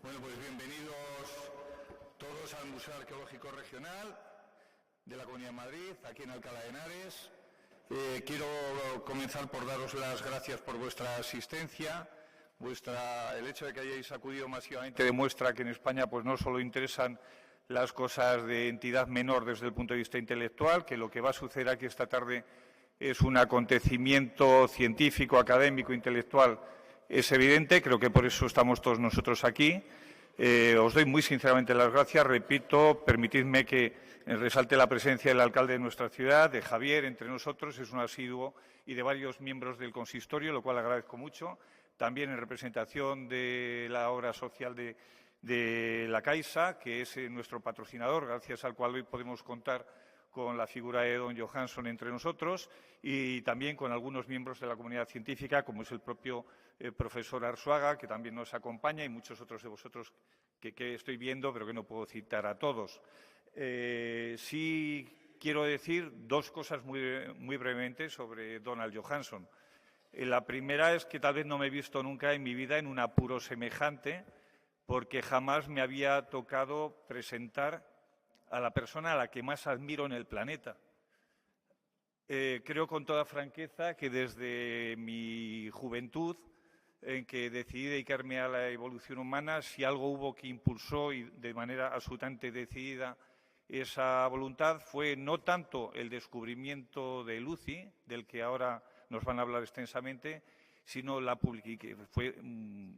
Bueno, pues bienvenidos todos al Museo Arqueológico Regional de la Comunidad de Madrid, aquí en Alcalá de Henares. Quiero comenzar por daros las gracias por vuestra asistencia. El hecho de que hayáis acudido masivamente demuestra que en España pues no solo interesan las cosas de entidad menor desde el punto de vista intelectual, que lo que va a suceder aquí esta tarde es un acontecimiento científico, académico, intelectual. Es evidente, creo que por eso estamos todos nosotros aquí. Os doy muy sinceramente las gracias. Repito, permitidme que resalte la presencia del alcalde de nuestra ciudad, de Javier, entre nosotros, es un asiduo, y de varios miembros del consistorio, lo cual agradezco mucho. También en representación de la obra social de la Caixa, que es nuestro patrocinador, gracias al cual hoy podemos contar con la figura de don Johanson entre nosotros, y también con algunos miembros de la comunidad científica, como es el propio profesor Arzuaga, que también nos acompaña, y muchos otros de vosotros que estoy viendo, pero que no puedo citar a todos. Sí quiero decir dos cosas muy brevemente sobre Donald Johanson. La primera es que tal vez no me he visto nunca en mi vida en un apuro semejante, porque jamás me había tocado presentar a la persona a la que más admiro en el planeta. Creo con toda franqueza que desde mi juventud, en que decidí dedicarme a la evolución humana, si algo hubo que impulsó y de manera absolutamente decidida esa voluntad, fue no tanto el descubrimiento de Lucy, del que ahora nos van a hablar extensamente, sino que fue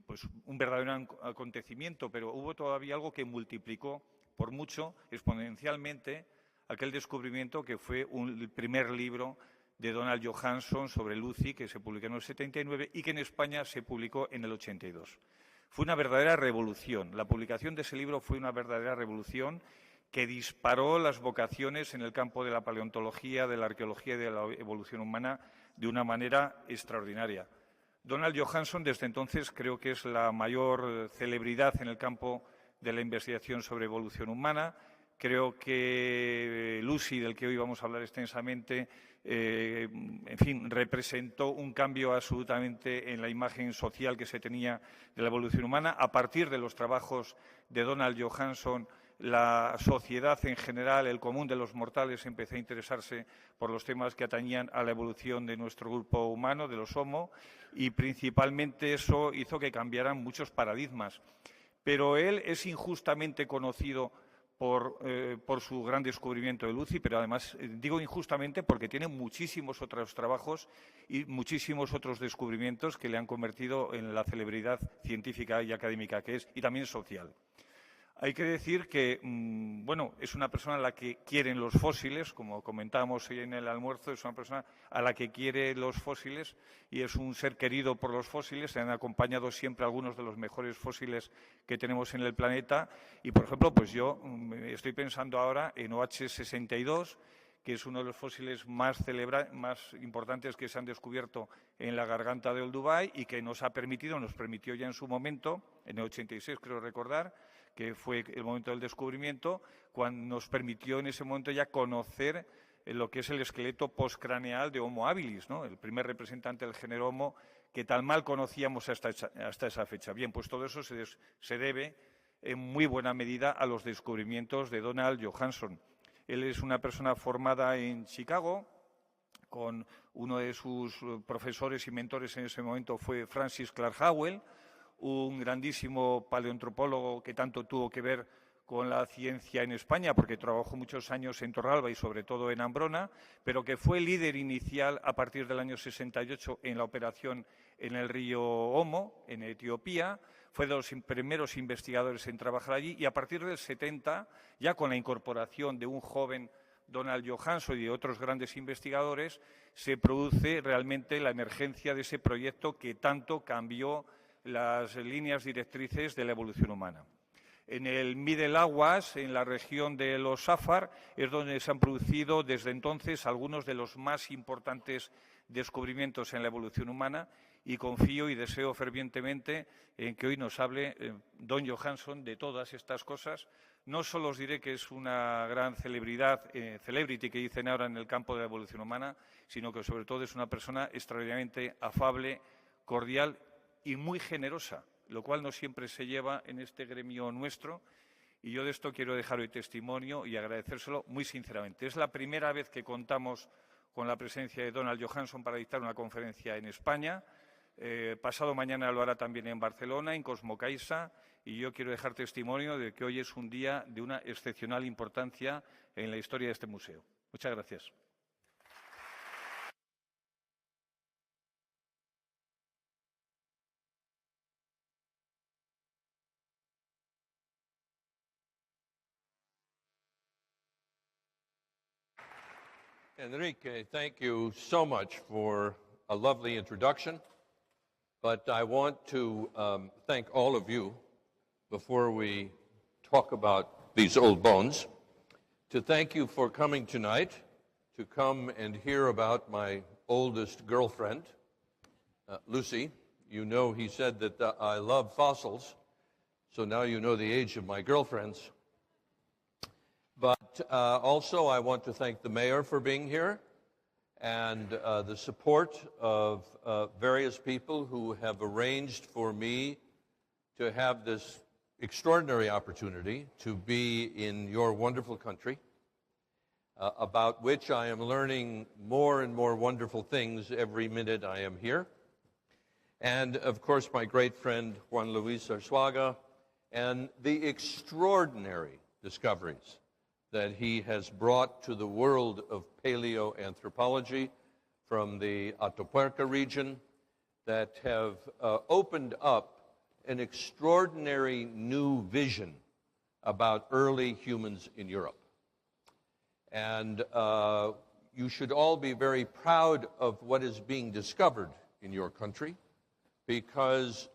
pues, un verdadero acontecimiento, pero hubo todavía algo que multiplicó por mucho, exponencialmente, aquel descubrimiento que fue el primer libro de Donald Johanson sobre Lucy, que se publicó en el 79 y que en España se publicó en el 82. Fue una verdadera revolución. La publicación de ese libro fue una verdadera revolución que disparó las vocaciones en el campo de la paleontología, de la arqueología y de la evolución humana de una manera extraordinaria. Donald Johanson, desde entonces, creo que es la mayor celebridad en el campo de la investigación sobre evolución humana. Creo que Lucy, del que hoy vamos a hablar extensamente, en fin, representó un cambio absolutamente en la imagen social que se tenía de la evolución humana. A partir de los trabajos de Donald Johanson, la sociedad en general, el común de los mortales, empezó a interesarse por los temas que atañían a la evolución de nuestro grupo humano, de los Homo, y principalmente eso hizo que cambiaran muchos paradigmas. Pero él es injustamente conocido por su gran descubrimiento de Lucy, pero además digo injustamente porque tiene muchísimos otros trabajos y muchísimos otros descubrimientos que le han convertido en la celebridad científica y académica que es, y también social. Hay que decir que, bueno, es una persona a la que quieren los fósiles, como comentábamos hoy en el almuerzo, es una persona a la que quiere los fósiles y es un ser querido por los fósiles. Se han acompañado siempre algunos de los mejores fósiles que tenemos en el planeta. Y, por ejemplo, pues yo estoy pensando ahora en OH62, que es uno de los fósiles más importantes que se han descubierto en la garganta de Olduvai y que nos permitió ya en su momento, en el 86 creo recordar, que fue el momento del descubrimiento, cuando nos permitió en ese momento ya conocer lo que es el esqueleto postcraneal de Homo habilis, ¿no? El primer representante del género Homo que tan mal conocíamos hasta esa fecha. Bien, pues todo eso se debe en muy buena medida a los descubrimientos de Donald Johanson. Él es una persona formada en Chicago, con uno de sus profesores y mentores en ese momento fue Francis Clark Howell, un grandísimo paleoantropólogo que tanto tuvo que ver con la ciencia en España, porque trabajó muchos años en Torralba y sobre todo en Ambrona, pero que fue líder inicial a partir del año 68 en la operación en el río Omo, en Etiopía. Fue de los primeros investigadores en trabajar allí y a partir del 70, ya con la incorporación de un joven Donald Johanson y de otros grandes investigadores, se produce realmente la emergencia de ese proyecto que tanto cambió las líneas directrices de la evolución humana. En el Middle Aguas, en la región de los Safar, es donde se han producido desde entonces algunos de los más importantes descubrimientos en la evolución humana y confío y deseo fervientemente en que hoy nos hable don Johanson de todas estas cosas. No solo os diré que es una gran celebridad, celebrity que dicen ahora en el campo de la evolución humana, sino que sobre todo es una persona extraordinariamente afable, cordial y muy generosa. lo cual no siempre se lleva en este gremio nuestro. Y yo de esto quiero dejar hoy testimonio y agradecérselo muy sinceramente. Es la primera vez que contamos con la presencia de Donald Johanson para dictar una conferencia en España. Pasado mañana lo hará también en Barcelona, en Cosmocaixa, y yo quiero dejar testimonio de que hoy es un día de una excepcional importancia en la historia de este museo. Muchas gracias. Enrique, thank you so much for a lovely introduction. But I want to thank all of you, before we talk about these old bones, to thank you for coming tonight, to come and hear about my oldest girlfriend, Lucy. You know he said that I love fossils, so now you know the age of my girlfriends. But also I want to thank the mayor for being here, and the support of various people who have arranged for me to have this extraordinary opportunity to be in your wonderful country, about which I am learning more and more wonderful things every minute I am here. And, of course, my great friend Juan Luis Arzuaga, and the extraordinary discoveries that he has brought to the world of paleoanthropology from the Atapuerca region that have opened up an extraordinary new vision about early humans in Europe. And you should all be very proud of what is being discovered in your country, because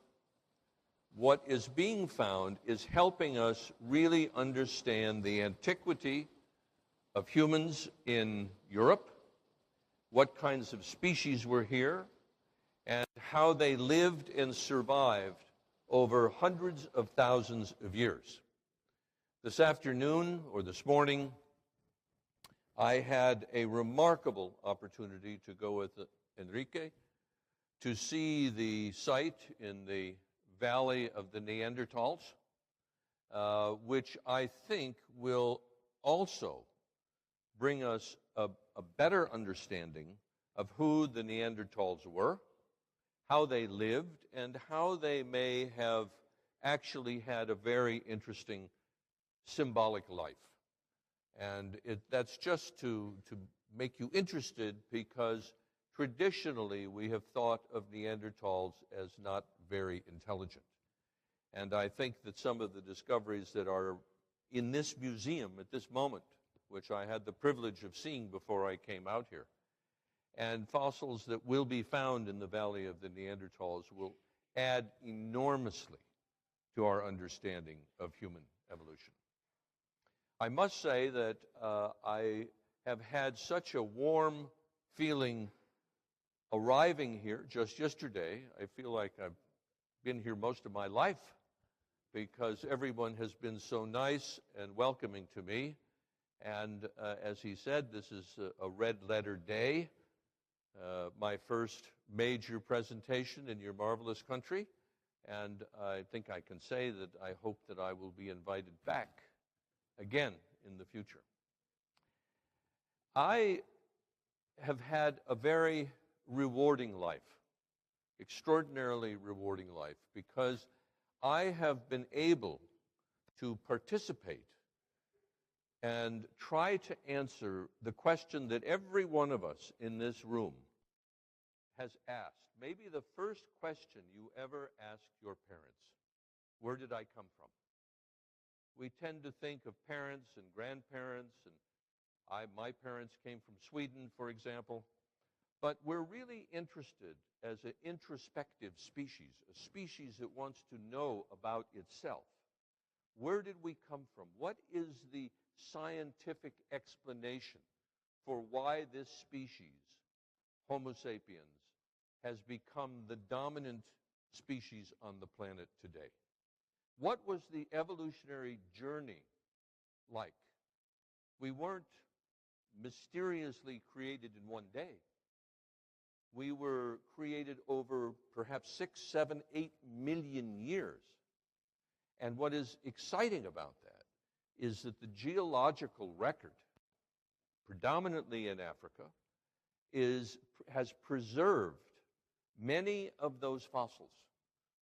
what is being found is helping us really understand the antiquity of humans in Europe, what kinds of species were here, and how they lived and survived over hundreds of thousands of years. This afternoon, or this morning, I had a remarkable opportunity to go with Enrique to see the site in the Valley of the Neanderthals, which I think will also bring us a better understanding of who the Neanderthals were, how they lived, and how they may have actually had a very interesting symbolic life. And that's just to make you interested, because traditionally we have thought of Neanderthals as not very intelligent. And I think that some of the discoveries that are in this museum at this moment, which I had the privilege of seeing before I came out here, and fossils that will be found in the Valley of the Neanderthals, will add enormously to our understanding of human evolution. I must say that I have had such a warm feeling arriving here just yesterday. I feel like I've been here most of my life, because everyone has been so nice and welcoming to me. And as he said, this is a red letter day, my first major presentation in your marvelous country. And I think I can say that I hope that I will be invited back again in the future. I have had a very rewarding life, extraordinarily rewarding life, because I have been able to participate and try to answer the question that every one of us in this room has asked. Maybe the first question you ever asked your parents: where did I come from? We tend to think of parents and grandparents, and my parents came from Sweden, for example. But we're really interested as an introspective species, a species that wants to know about itself. Where did we come from? What is the scientific explanation for why this species, Homo sapiens, has become the dominant species on the planet today? What was the evolutionary journey like? We weren't mysteriously created in one day. We were created over perhaps 6, 7, 8 million years. And what is exciting about that is that the geological record, predominantly in Africa, has preserved many of those fossils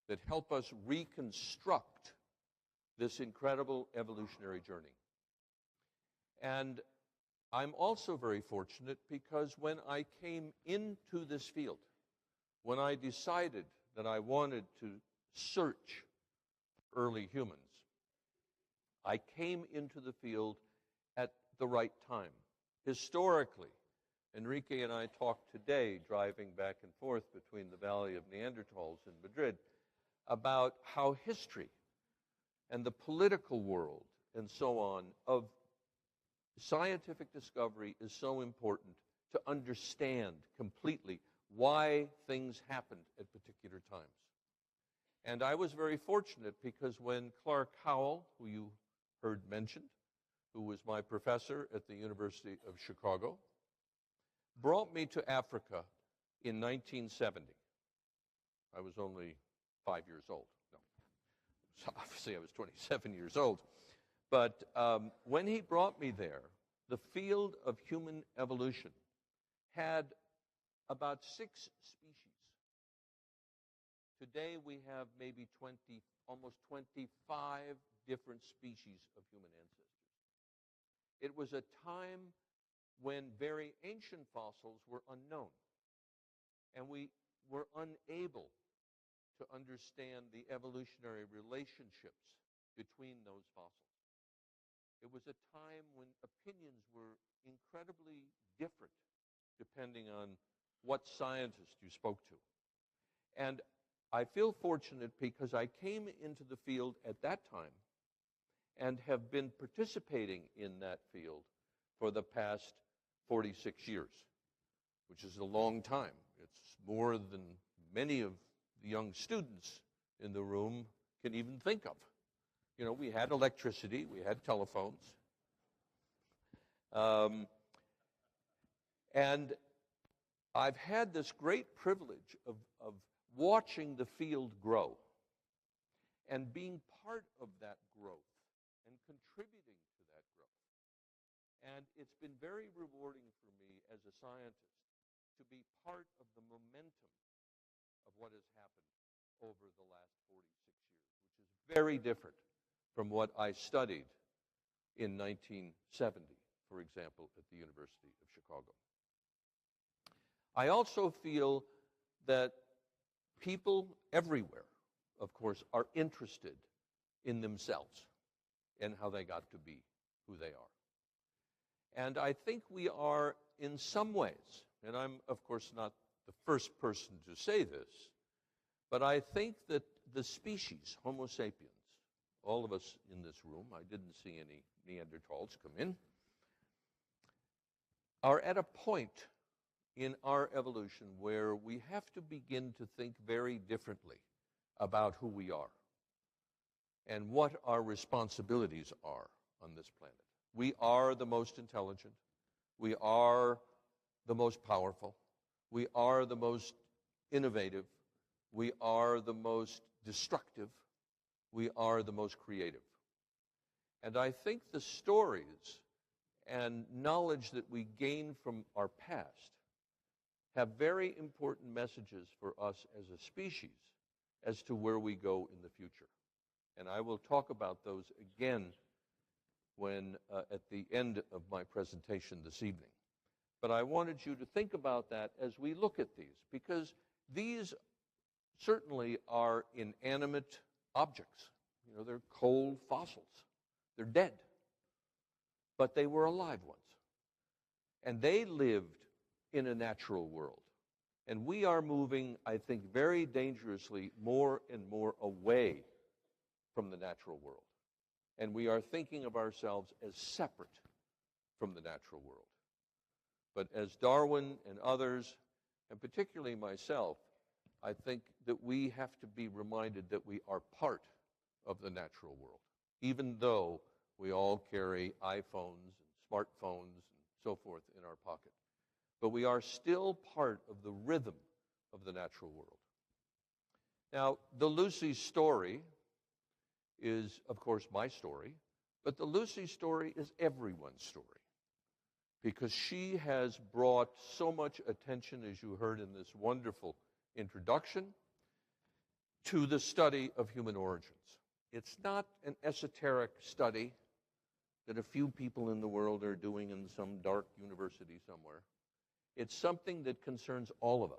that help us reconstruct this incredible evolutionary journey. And I'm also very fortunate because when I came into this field, when I decided that I wanted to search early humans, I came into the field at the right time. Historically, Enrique and I talked today, driving back and forth between the Valley of Neanderthals and Madrid, about how history and the political world and so on of scientific discovery is so important to understand completely why things happened at particular times. And I was very fortunate because when Clark Howell, who you heard mentioned, who was my professor at the University of Chicago, brought me to Africa in 1970. I was only 5 years old. No, so obviously I was 27 years old. But when he brought me there, the field of human evolution had about 6 species. Today we have maybe almost 25 different species of human ancestors. It was a time when very ancient fossils were unknown, and we were unable to understand the evolutionary relationships between those fossils. It was a time when opinions were incredibly different depending on what scientist you spoke to. And I feel fortunate because I came into the field at that time and have been participating in that field for the past 46 years, which is a long time. It's more than many of the young students in the room can even think of. You know, we had electricity, we had telephones. And I've had this great privilege of watching the field grow and being part of that growth and contributing to that growth. And it's been very rewarding for me as a scientist to be part of the momentum of what has happened over the last 46 years, which is very different from what I studied in 1970, for example, at the University of Chicago. I also feel that people everywhere, of course, are interested in themselves and how they got to be who they are. And I think we are, in some ways, and I'm, of course, not the first person to say this, but I think that the species, Homo sapiens, all of us in this room, I didn't see any Neanderthals come in, are at a point in our evolution where we have to begin to think very differently about who we are and what our responsibilities are on this planet. We are the most intelligent. We are the most powerful. We are the most innovative. We are the most destructive. We are the most creative. And I think the stories and knowledge that we gain from our past have very important messages for us as a species as to where we go in the future. And I will talk about those again when at the end of my presentation this evening. But I wanted you to think about that as we look at these, because these certainly are inanimate objects. You know, they're cold fossils. They're dead. But they were alive once. And they lived in a natural world. And we are moving, I think, very dangerously more and more away from the natural world. And we are thinking of ourselves as separate from the natural world. But as Darwin and others, and particularly myself, I think that we have to be reminded that we are part of the natural world, even though we all carry iPhones and smartphones and so forth in our pocket. but we are still part of the rhythm of the natural world. Now, the Lucy story is, of course, my story, but the Lucy story is everyone's story because she has brought so much attention, as you heard in this wonderful introduction, to the study of human origins. It's not an esoteric study that a few people in the world are doing in some dark university somewhere. It's something that concerns all of us.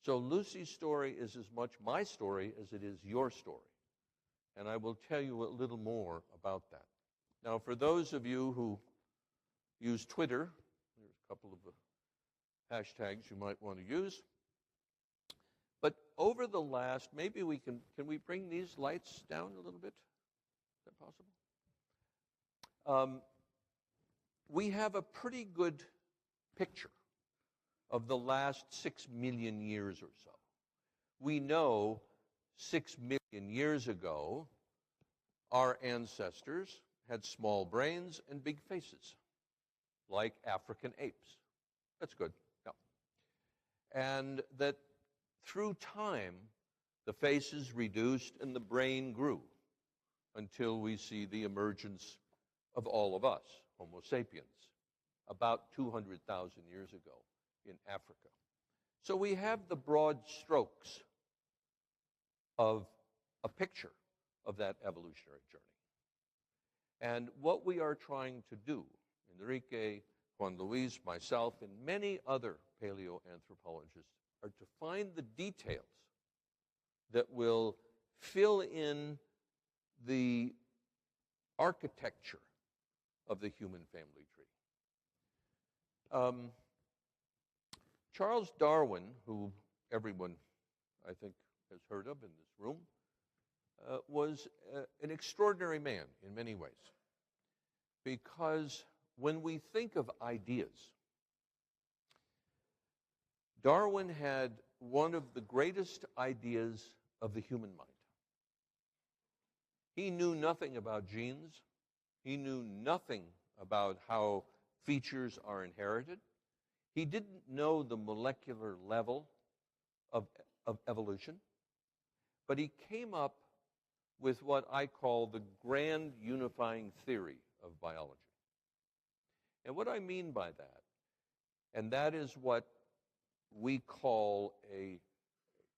So Lucy's story is as much my story as it is your story. And I will tell you a little more about that. Now, for those of you who use Twitter, there's a couple of hashtags you might want to use. But over the last, maybe we can we bring these lights down a little bit? Is that possible? We have a pretty good picture of the last 6 million years or so. We know 6 million years ago, our ancestors had small brains and big faces, like African apes. That's good. Yeah. And that through time, the faces reduced and the brain grew until we see the emergence of all of us, Homo sapiens, about 200,000 years ago in Africa. So we have the broad strokes of a picture of that evolutionary journey. And what we are trying to do, Enrique, Juan Luis, myself, and many other paleoanthropologists, are to find the details that will fill in the architecture of the human family tree. Charles Darwin, who everyone, I think, has heard of in this room, was an extraordinary man in many ways. Because when we think of ideas, Darwin had one of the greatest ideas of the human mind. He knew nothing about genes. He knew nothing about how features are inherited. He didn't know the molecular level of evolution, but he came up with what I call the grand unifying theory of biology. And what I mean by that, and that is what we call an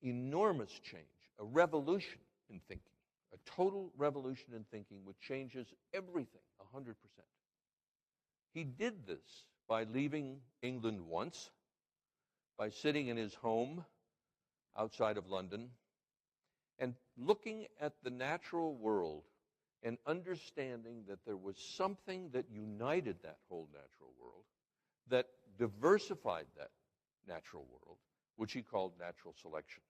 enormous change, a revolution in thinking, a total revolution in thinking which changes everything 100%. He did this by leaving England once, by sitting in his home outside of London, and looking at the natural world and understanding that there was something that united that whole natural world, that diversified that natural world, which he called natural selection.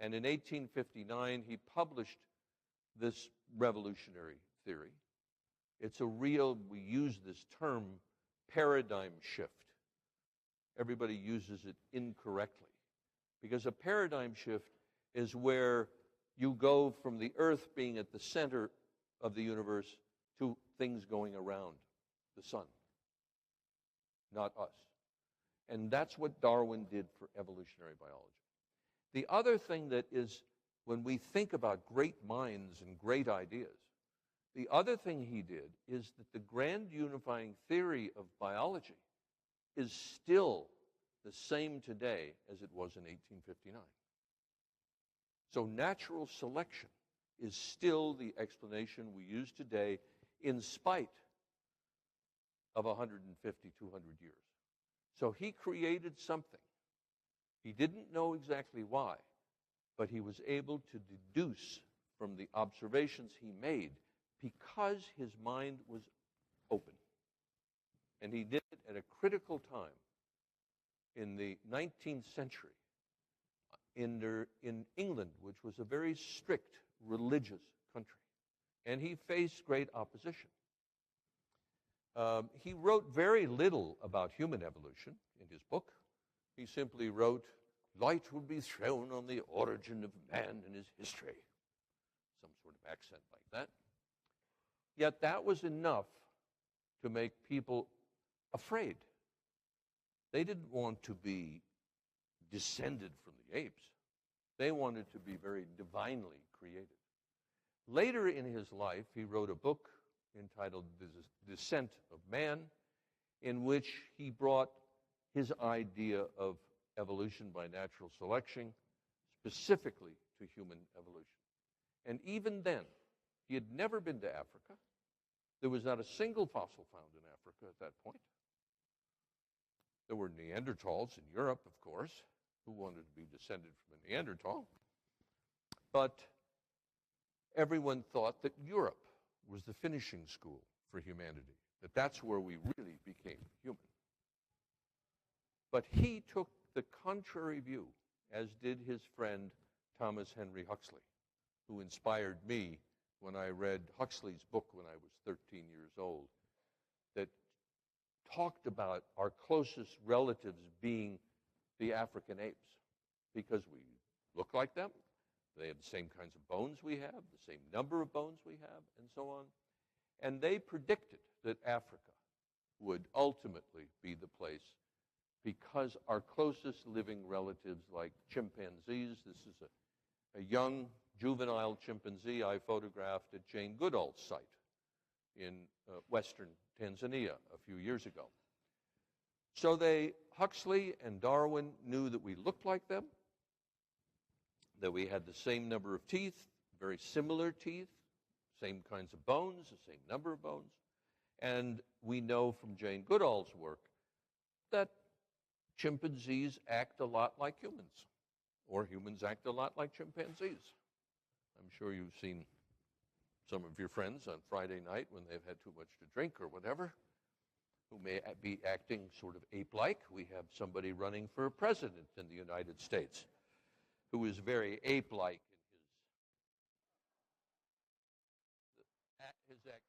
And in 1859, he published this revolutionary theory. It's a real, we use this term, paradigm shift. Everybody uses it incorrectly, because a paradigm shift is where you go from the Earth being at the center of the universe to things going around the sun, not us. And that's what Darwin did for evolutionary biology. The other thing that is, when we think about great minds and great ideas, the other thing he did is that the grand unifying theory of biology is still the same today as it was in 1859. So natural selection is still the explanation we use today in spite of 150, 200 years. So he created something. He didn't know exactly why, but he was able to deduce from the observations he made because his mind was open. And he did it at a critical time in the 19th century in England, which was a very strict religious country. And he faced great opposition. He wrote very little about human evolution in his book. He simply wrote, "Light will be thrown on the origin of man and his history." Some sort of accent like that. Yet that was enough to make people afraid They didn't want to be descended from the apes. They wanted to be very divinely created. Later in his life, he wrote a book entitled The Descent of Man, in which he brought his idea of evolution by natural selection specifically to human evolution. And even then, he had never been to Africa. There was not a single fossil found in Africa at that point. There were Neanderthals in Europe, of course, who wanted to be descended from a Neanderthal. But everyone thought that Europe was the finishing school for humanity, that that's where we really became human. But he took the contrary view, as did his friend Thomas Henry Huxley, who inspired me when I read Huxley's book when I was 13 years old, that talked about our closest relatives being the African apes, because we look like them, they have the same kinds of bones we have, the same number of bones we have, and so on. And they predicted that Africa would ultimately be the place, because our closest living relatives, like chimpanzees, this is a young juvenile chimpanzee I photographed at Jane Goodall's site in western Tanzania a few years ago. So Huxley and Darwin knew that we looked like them, that we had the same number of teeth, very similar teeth, same kinds of bones, the same number of bones. And we know from Jane Goodall's work that chimpanzees act a lot like humans, or humans act a lot like chimpanzees. I'm sure you've seen some of your friends on Friday night when they've had too much to drink or whatever, who may be acting sort of ape-like. We have somebody running for president in the United States who is very ape-like in his activities.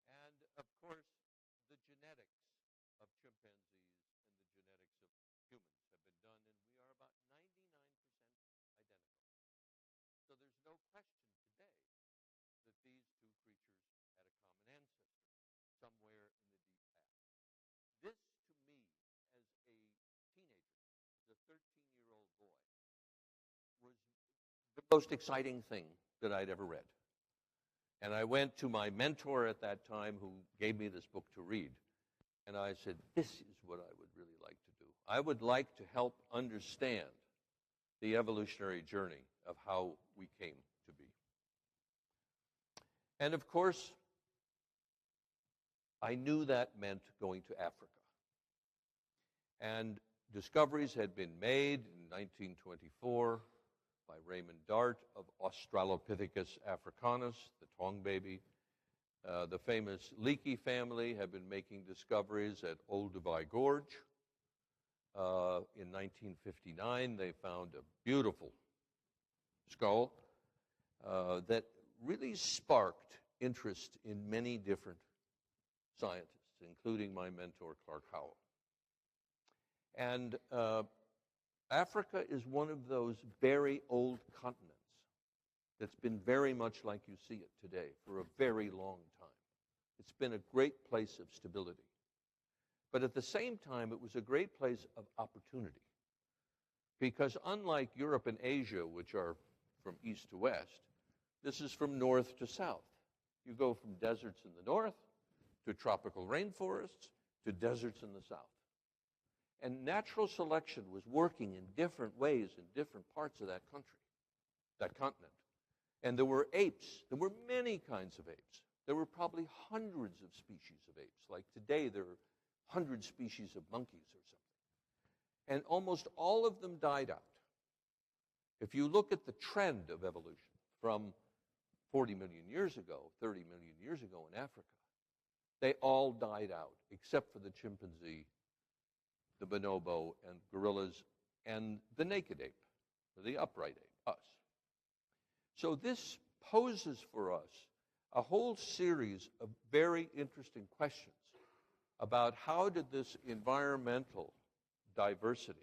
And, of course, the genetics of chimpanzees and the genetics of humans have been done, and we are about 99% identical. So there's no question today that these two creatures had a common ancestor somewhere in the deep past. This, to me, as a teenager, as a 13-year-old boy, was the most exciting thing that I'd ever read. And I went to my mentor at that time, who gave me this book to read, and I said, this is what I would really like to do. I would like to help understand the evolutionary journey of how we came to be. And of course, I knew that meant going to Africa. And discoveries had been made in 1924 by Raymond Dart of Australopithecus africanus, the tong baby. The famous Leakey family had been making discoveries at Olduvai Gorge. In 1959, they found a beautiful skull that really sparked interest in many different scientists, including my mentor, Clark Howell. And Africa is one of those very old continents that's been very much like you see it today for a very long time. It's been a great place of stability. But at the same time, it was a great place of opportunity. Because unlike Europe and Asia, which are from east to west, this is from north to south. You go from deserts in the north to tropical rainforests to deserts in the south. And natural selection was working in different ways in different parts of that country, that continent. And there were apes. There were many kinds of apes. There were probably hundreds of species of apes. Like today, there are 100 species of monkeys or something. And almost all of them died out. If you look at the trend of evolution from 40 million years ago, 30 million years ago in Africa, they all died out, except for the chimpanzee, the bonobo, and gorillas, and the naked ape, the upright ape, us. So this poses for us a whole series of very interesting questions about how did this environmental diversity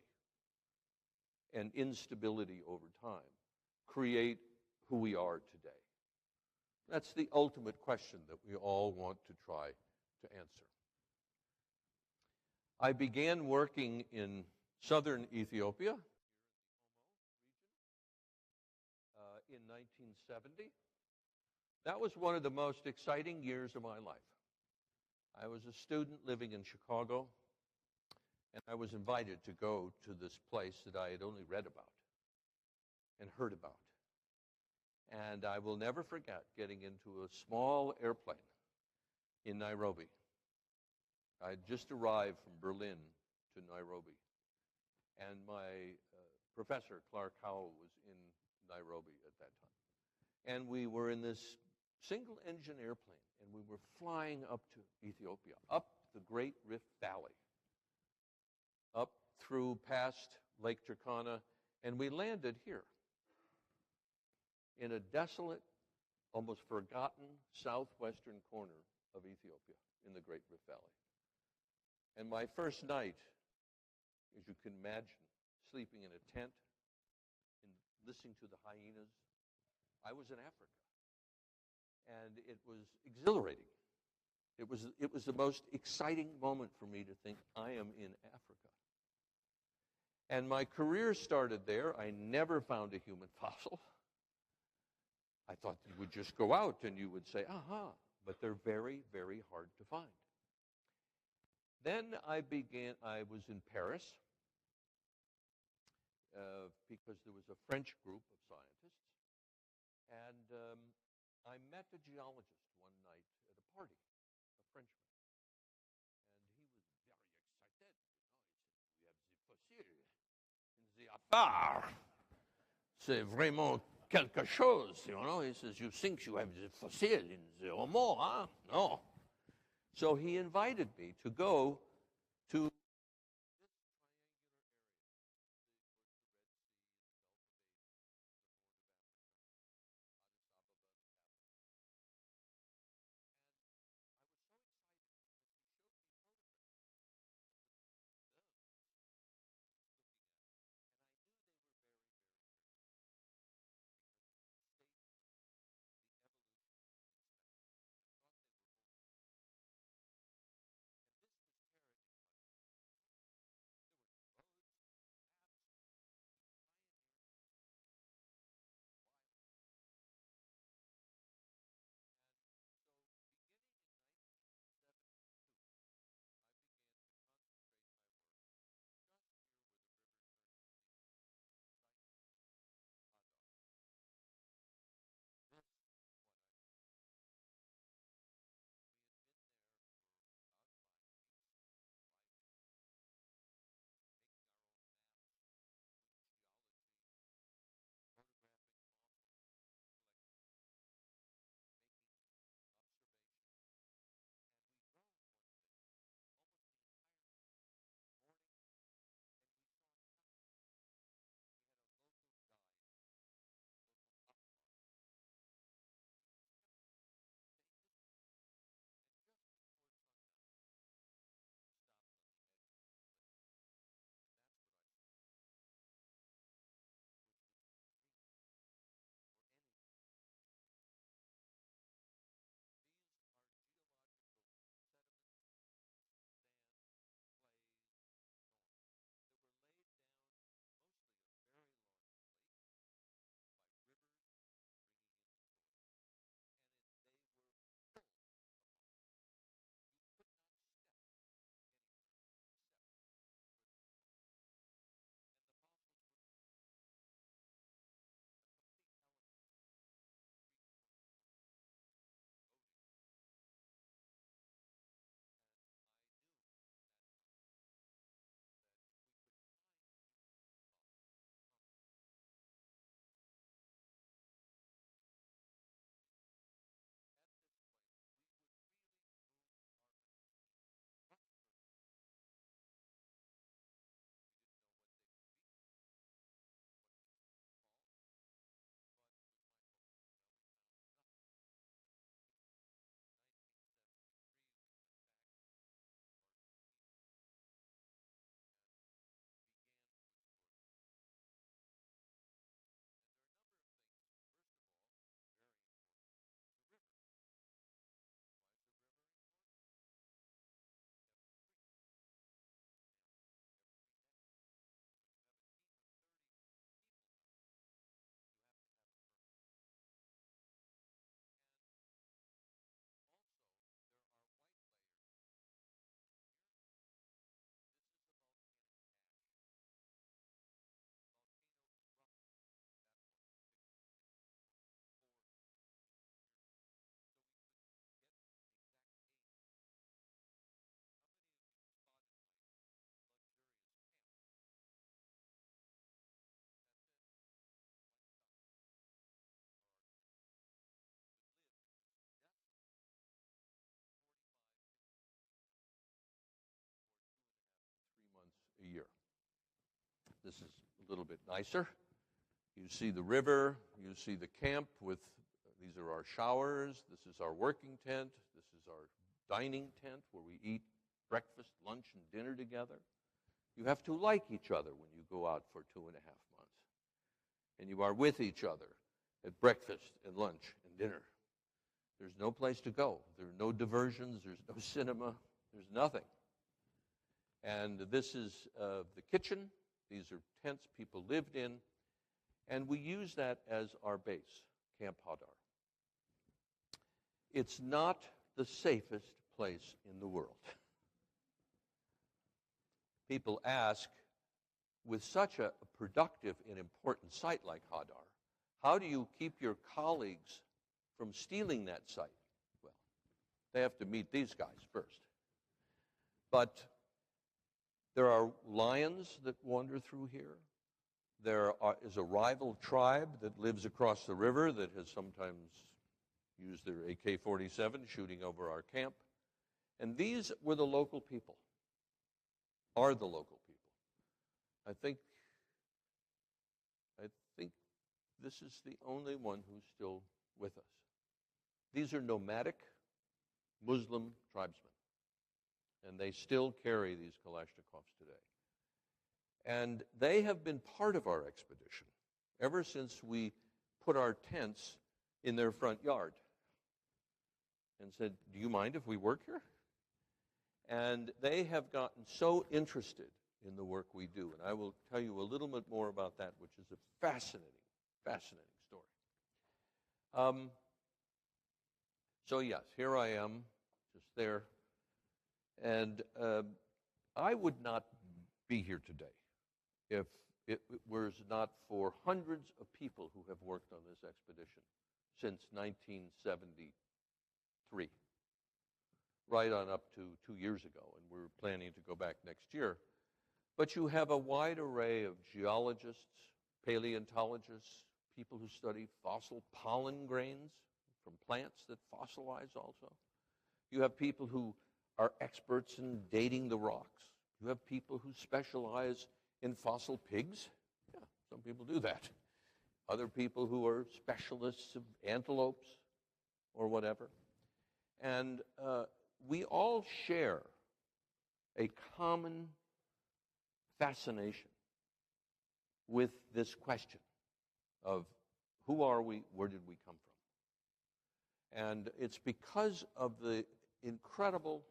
and instability over time create who we are today. That's the ultimate question that we all want to try to answer. I began working in southern Ethiopia in 1970. That was one of the most exciting years of my life. I was a student living in Chicago, and I was invited to go to this place that I had only read about and heard about. And I will never forget getting into a small airplane in Nairobi. I had just arrived from Berlin to Nairobi. And my professor, Clark Howell, was in Nairobi at that time. And we were in this single-engine airplane, and we were flying up to Ethiopia, up the Great Rift Valley, up through past Lake Turkana, and we landed here in a desolate, almost forgotten southwestern corner of Ethiopia in the Great Rift Valley. And my first night, as you can imagine, sleeping in a tent and listening to the hyenas, I was in Africa. And it was exhilarating. It was the most exciting moment for me to think, I am in Africa. And my career started there. I never found a human fossil. I thought you would just go out and you would say, aha, but they're very, very hard to find. Then I was in Paris because there was a French group of scientists, and I met a geologist one night at a party, a Frenchman, and he was very excited. He said, we have the fossil in the affaire. C'est vraiment quelque chose, you know. He says, you think you have the fossil in the Homo, huh? No. So he invited me to go to This is a little bit nicer. You see the river, you see the camp with, these are our showers, this is our working tent, this is our dining tent where we eat breakfast, lunch, and dinner together. You have to like each other when you go out for 2.5 months. And you are with each other at breakfast and lunch and dinner. There's no place to go. There are no diversions. There's no cinema. There's nothing. And this is the kitchen. These are tents people lived in. And we use that as our base, Camp Hadar. It's not the safest place in the world. People ask, with such a productive and important site like Hadar, how do you keep your colleagues from stealing that site? Well, they have to meet these guys first. But there are lions that wander through here. There is a rival tribe that lives across the river that has sometimes used their AK-47 shooting over our camp. And these were the local people, are the local people. I think this is the only one who's still with us. These are nomadic Muslim tribesmen, and they still carry these Kalashnikovs today. And they have been part of our expedition ever since we put our tents in their front yard and said, do you mind if we work here? And they have gotten so interested in the work we do. And I will tell you a little bit more about that, which is a fascinating story. So yes, here I am, just there. And I would not be here today if it was not for hundreds of people who have worked on this expedition since 1973, right on up to 2 years ago, and we're planning to go back next year. But you have a wide array of geologists, paleontologists, people who study fossil pollen grains from plants that fossilize also. You have people who are experts in dating the rocks. You have people who specialize in fossil pigs. Yeah, some people do that. Other people who are specialists of antelopes or whatever. And we all share a common fascination with this question of who are we, where did we come from? And it's because of the incredible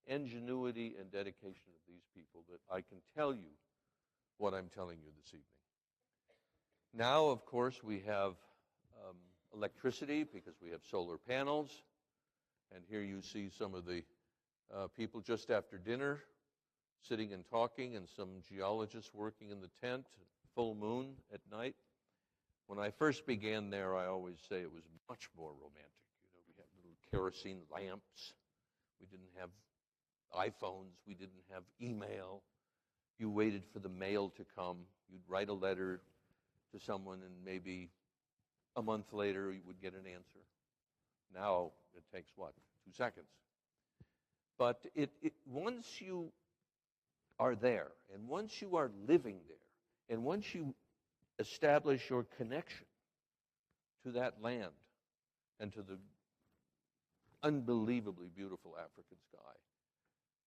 ingenuity and dedication of these people that I can tell you what I'm telling you this evening. Now, of course, we have electricity because we have solar panels. And here you see some of the people just after dinner sitting and talking, and some geologists working in the tent, full moon at night. When I first began there, I always say it was much more romantic. You know, we had little kerosene lamps. We didn't have iPhones. We didn't have email. You waited for the mail to come. You'd write a letter to someone, and maybe a month later you would get an answer. Now it takes, what, 2 seconds? But once you are there, and once you are living there, and once you establish your connection to that land and to the unbelievably beautiful African sky,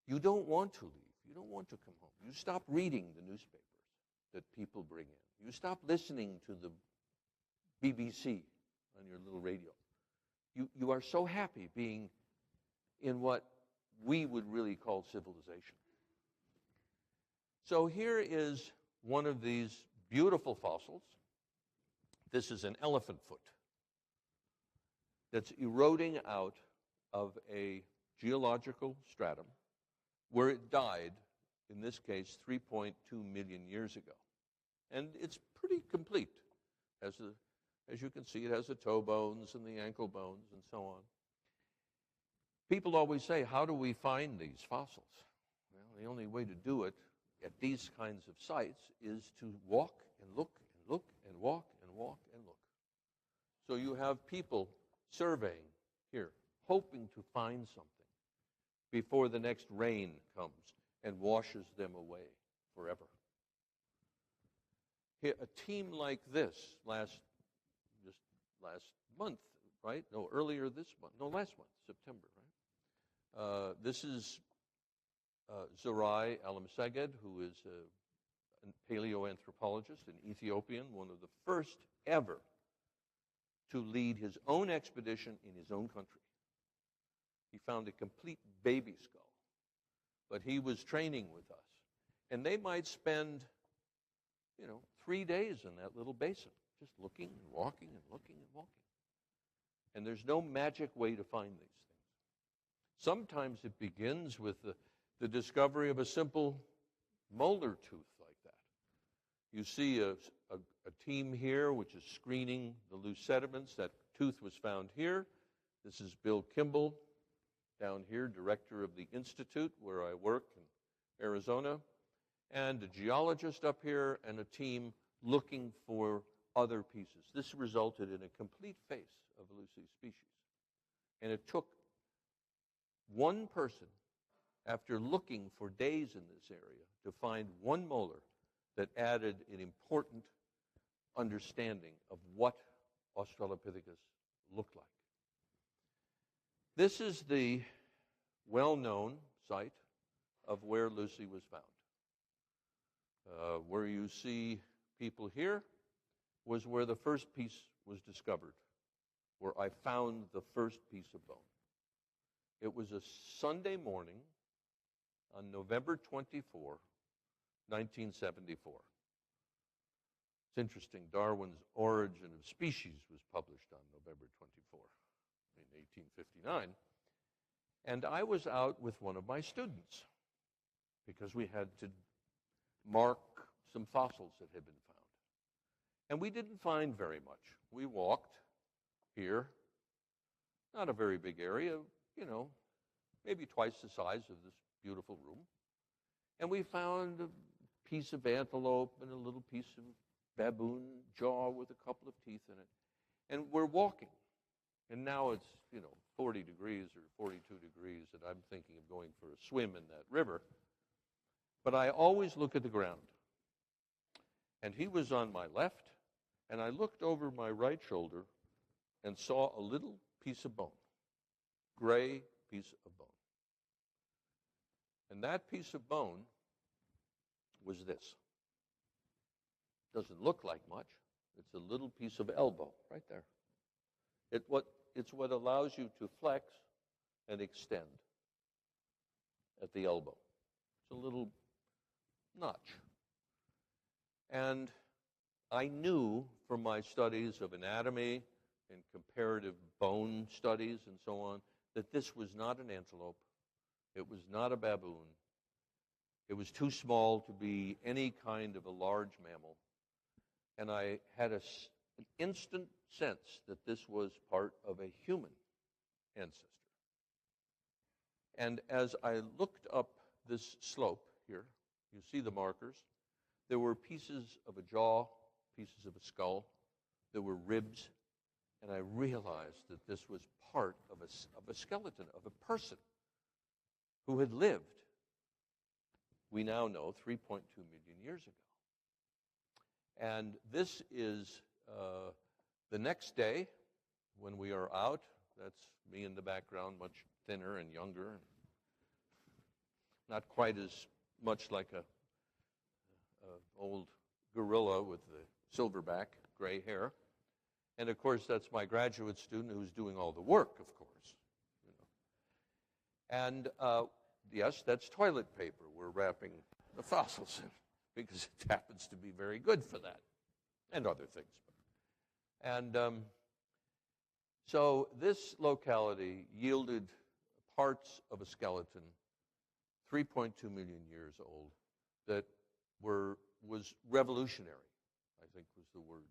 you don't want to leave. You don't want to come home. You stop reading the newspapers that people bring in. You stop listening to the BBC on your little radio. You are so happy being in what we would really call civilization. So here is one of these beautiful fossils. This is an elephant foot that's eroding out of a geological stratum where it died, in this case, 3.2 million years ago. And it's pretty complete. As you can see, it has the toe bones and the ankle bones and so on. People always say, how do we find these fossils? Well, the only way to do it at these kinds of sites is to walk and look and look and walk and walk and look. So you have people surveying here, hoping to find something before the next rain comes and washes them away forever. a team like this last month, right? No, earlier this month. No, last month, September, right? This is Zorai Alamseged, who is a paleoanthropologist, an Ethiopian, one of the first ever to lead his own expedition in his own country. He found a complete baby skull, but he was training with us. And they might spend, 3 days in that little basin, just looking and walking and looking and walking. And there's no magic way to find these things. Sometimes it begins with the discovery of a simple molar tooth like that. You see a team here which is screening the loose sediments. That tooth was found here. This is Bill Kimball down here, director of the institute where I work in Arizona, and a geologist up here and a team looking for other pieces. This resulted in a complete face of elusive species. And it took one person, after looking for days in this area, to find one molar that added an important understanding of what Australopithecus looked like. This is the well-known site of where Lucy was found. Where you see people here was where the first piece was discovered, where I found the first piece of bone. It was a Sunday morning on November 24, 1974. It's interesting, Darwin's Origin of Species was published on November 24 in 1859. And I was out with one of my students because we had to mark some fossils that had been found. And we didn't find very much. We walked here, not a very big area, maybe twice the size of this beautiful room. And we found a piece of antelope and a little piece of baboon jaw with a couple of teeth in it. And we're walking. And now it's, 40 degrees or 42 degrees, and I'm thinking of going for a swim in that river. But I always look at the ground. And he was on my left, and I looked over my right shoulder and saw a little piece of bone, gray piece of bone. And that piece of bone was this. Doesn't look like much. It's a little piece of elbow right there. It's what allows you to flex and extend at the elbow. It's a little notch. And I knew from my studies of anatomy and comparative bone studies and so on that this was not an antelope. It was not a baboon. It was too small to be any kind of a large mammal. And I had an instant sense that this was part of a human ancestor. And as I looked up this slope here, you see the markers. There were pieces of a jaw, pieces of a skull. There were ribs. And I realized that this was part of a skeleton, of a person who had lived, we now know, 3.2 million years ago. And this is the next day when we are out. That's me in the background, much thinner and younger, and not quite as much like a old gorilla with the silverback gray hair. And of course, that's my graduate student who's doing all the work, of course. And yes, that's toilet paper we're wrapping the fossils in, because it happens to be very good for that, and other things. And so this locality yielded parts of a skeleton, 3.2 million years old, that was revolutionary, I think was the word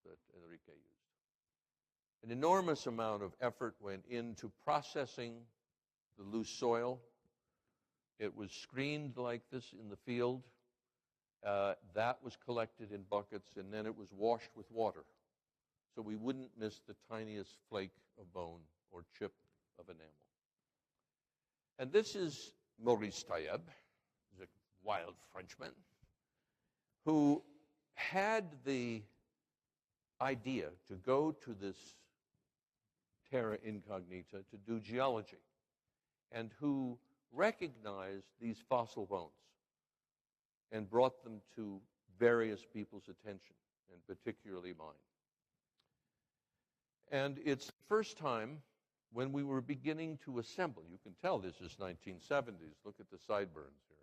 that Enrique used. An enormous amount of effort went into processing the loose soil. It was screened like this in the field. That was collected in buckets, and then it was washed with water, so we wouldn't miss the tiniest flake of bone or chip of enamel. And this is Maurice Taïeb, he's a wild Frenchman, who had the idea to go to this terra incognita to do geology, and who recognized these fossil bones and brought them to various people's attention, and particularly mine. And it's the first time when we were beginning to assemble. You can tell this is 1970s. Look at the sideburns here.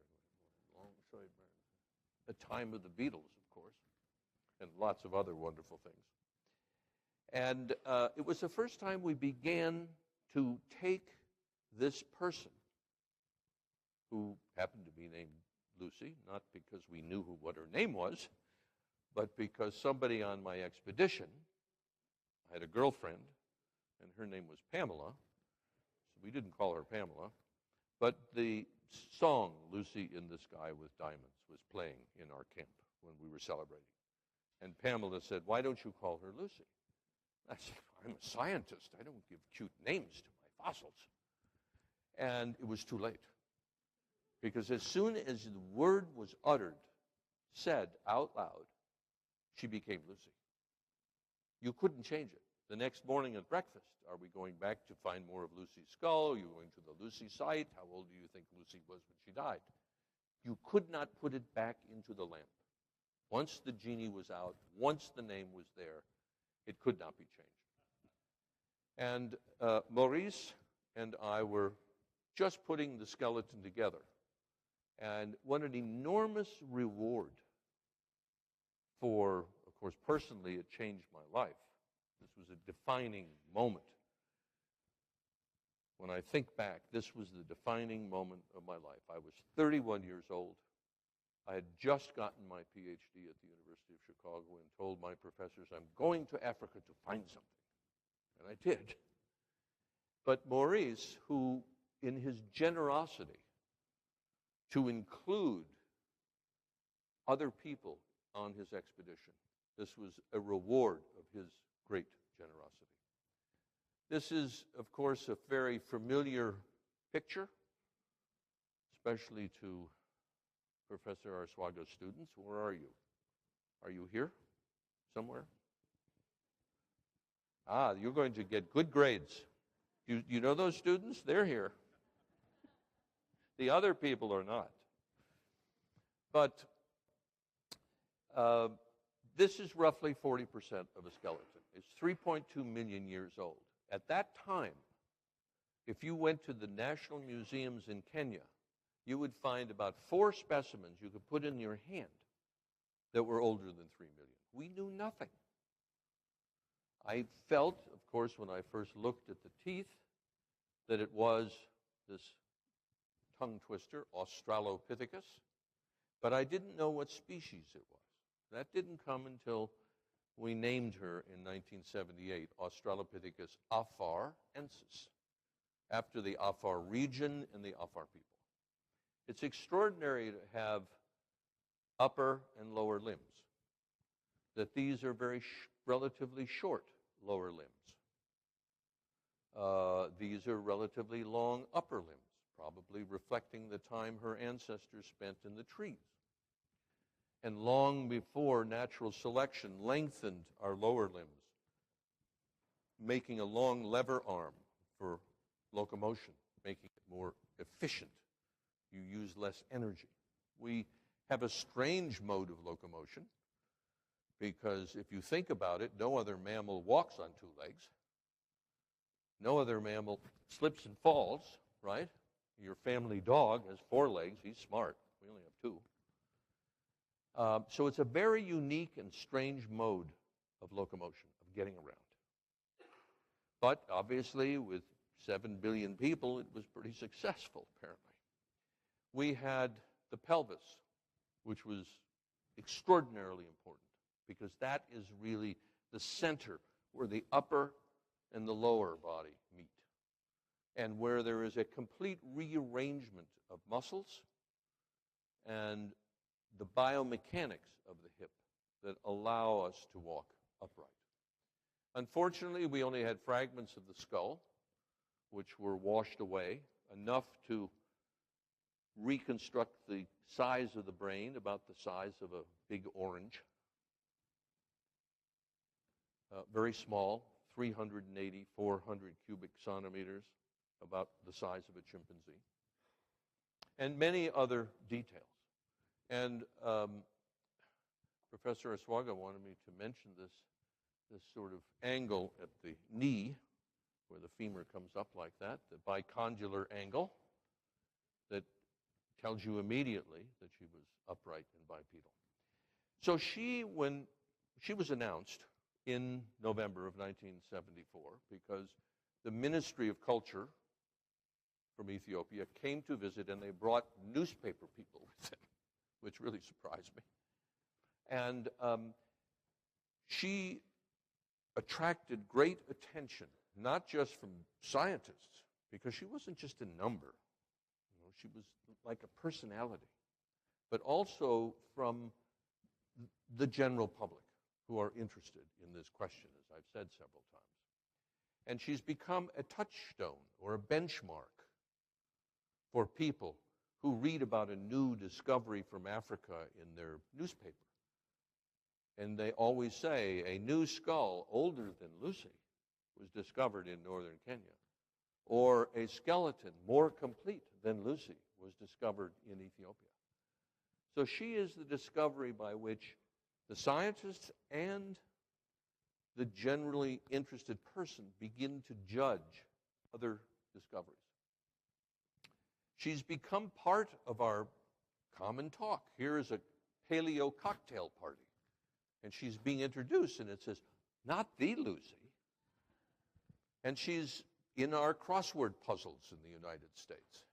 Long sideburns. The time of the Beatles, of course, and lots of other wonderful things. And it was the first time we began to take this person, who happened to be named Lucy, not because we knew what her name was, but because somebody on my expedition, I had a girlfriend, and her name was Pamela, so we didn't call her Pamela, but the song, Lucy in the Sky with Diamonds, was playing in our camp when we were celebrating. And Pamela said, "Why don't you call her Lucy?" I said, "I'm a scientist. I don't give cute names to my fossils." And it was too late. Because as soon as the word was uttered, said out loud, she became Lucy. You couldn't change it. The next morning at breakfast, are we going back to find more of Lucy's skull? Are you going to the Lucy site? How old do you think Lucy was when she died? You could not put it back into the lamp. Once the genie was out, once the name was there, it could not be changed. And Maurice and I were just putting the skeleton together. And what an enormous reward for, of course, personally, it changed my life. This was a defining moment. When I think back, this was the defining moment of my life. I was 31 years old. I had just gotten my PhD at the University of Chicago and told my professors, I'm going to Africa to find something. And I did. But Maurice, who in his generosity to include other people on his expedition, this was a reward of his great generosity. This is, of course, a very familiar picture, especially to Professor Arsuaga's students. Where are you? Are you here somewhere? Ah, you're going to get good grades. You know those students? They're here. The other people are not. But this is roughly 40% of a skeleton. It's 3.2 million years old. At that time, if you went to the national museums in Kenya, you would find about 4 specimens you could put in your hand that were older than 3 million. We knew nothing. I felt, of course, when I first looked at the teeth, that it was this tongue twister, Australopithecus, but I didn't know what species it was. That didn't come until we named her in 1978, Australopithecus afarensis, after the Afar region and the Afar people. It's extraordinary to have upper and lower limbs, that these are very relatively short lower limbs. These are relatively long upper limbs, probably reflecting the time her ancestors spent in the trees. And long before natural selection lengthened our lower limbs, making a long lever arm for locomotion, making it more efficient. You use less energy. We have a strange mode of locomotion because if you think about it, no other mammal walks on 2 legs. No other mammal slips and falls, right? Your family dog has 4 legs. He's smart. We only have 2. So it's a very unique and strange mode of locomotion, of getting around. But obviously, with 7 billion people, it was pretty successful, apparently. We had the pelvis, which was extraordinarily important because that is really the center where the upper and the lower body meet, and where there is a complete rearrangement of muscles and the biomechanics of the hip that allow us to walk upright. Unfortunately, we only had fragments of the skull, which were washed away, enough to reconstruct the size of the brain, about the size of a big orange, very small, 380, 400 cubic centimeters, about the size of a chimpanzee, and many other details. And Professor Aswaga wanted me to mention this sort of angle at the knee, where the femur comes up like that, the bicondylar angle that tells you immediately that she was upright and bipedal. So when she was announced in November of 1974, because the Ministry of Culture from Ethiopia came to visit, and they brought newspaper people with them, which really surprised me. And she attracted great attention, not just from scientists, because she wasn't just a number. She was like a personality, but also from the general public who are interested in this question, as I've said several times. And she's become a touchstone or a benchmark for people who read about a new discovery from Africa in their newspaper. And they always say, a new skull older than Lucy was discovered in northern Kenya. Or a skeleton more complete than Lucy was discovered in Ethiopia. So she is the discovery by which the scientists and the generally interested person begin to judge other discoveries. She's become part of our common talk. Here is a paleo cocktail party. And she's being introduced, and it says, not the Lucy. And she's in our crossword puzzles in the United States,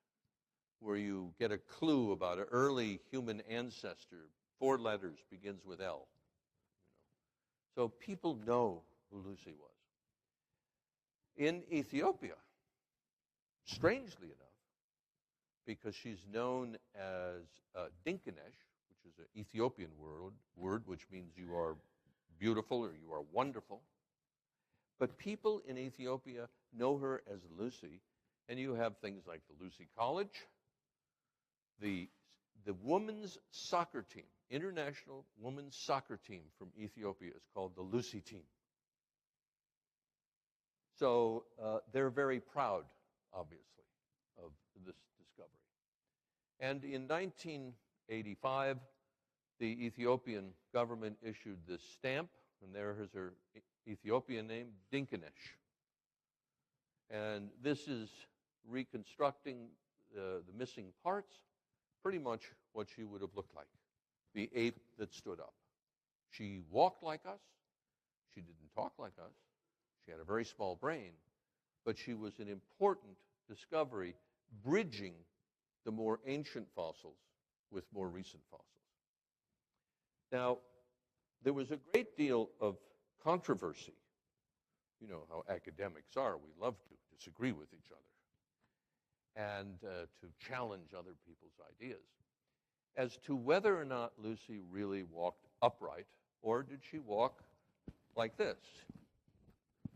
where you get a clue about an early human ancestor, 4 letters, begins with L. So people know who Lucy was. In Ethiopia, strangely enough, because she's known as Dinkinesh, which is an Ethiopian word which means you are beautiful or you are wonderful. But people in Ethiopia know her as Lucy, and you have things like the Lucy College, the women's soccer team, international women's soccer team from Ethiopia is called the Lucy team. So they're very proud, obviously, of this discovery. And in 1985, the Ethiopian government issued this stamp, and there is her Ethiopian name, Dinkinesh. And this is reconstructing the missing parts, pretty much what she would have looked like, the ape that stood up. She walked like us. She didn't talk like us. She had a very small brain, but she was an important discovery bridging the more ancient fossils with more recent fossils. Now, there was a great deal of controversy. You know how academics are. We love to disagree with each other and to challenge other people's ideas as to whether or not Lucy really walked upright, or did she walk like this,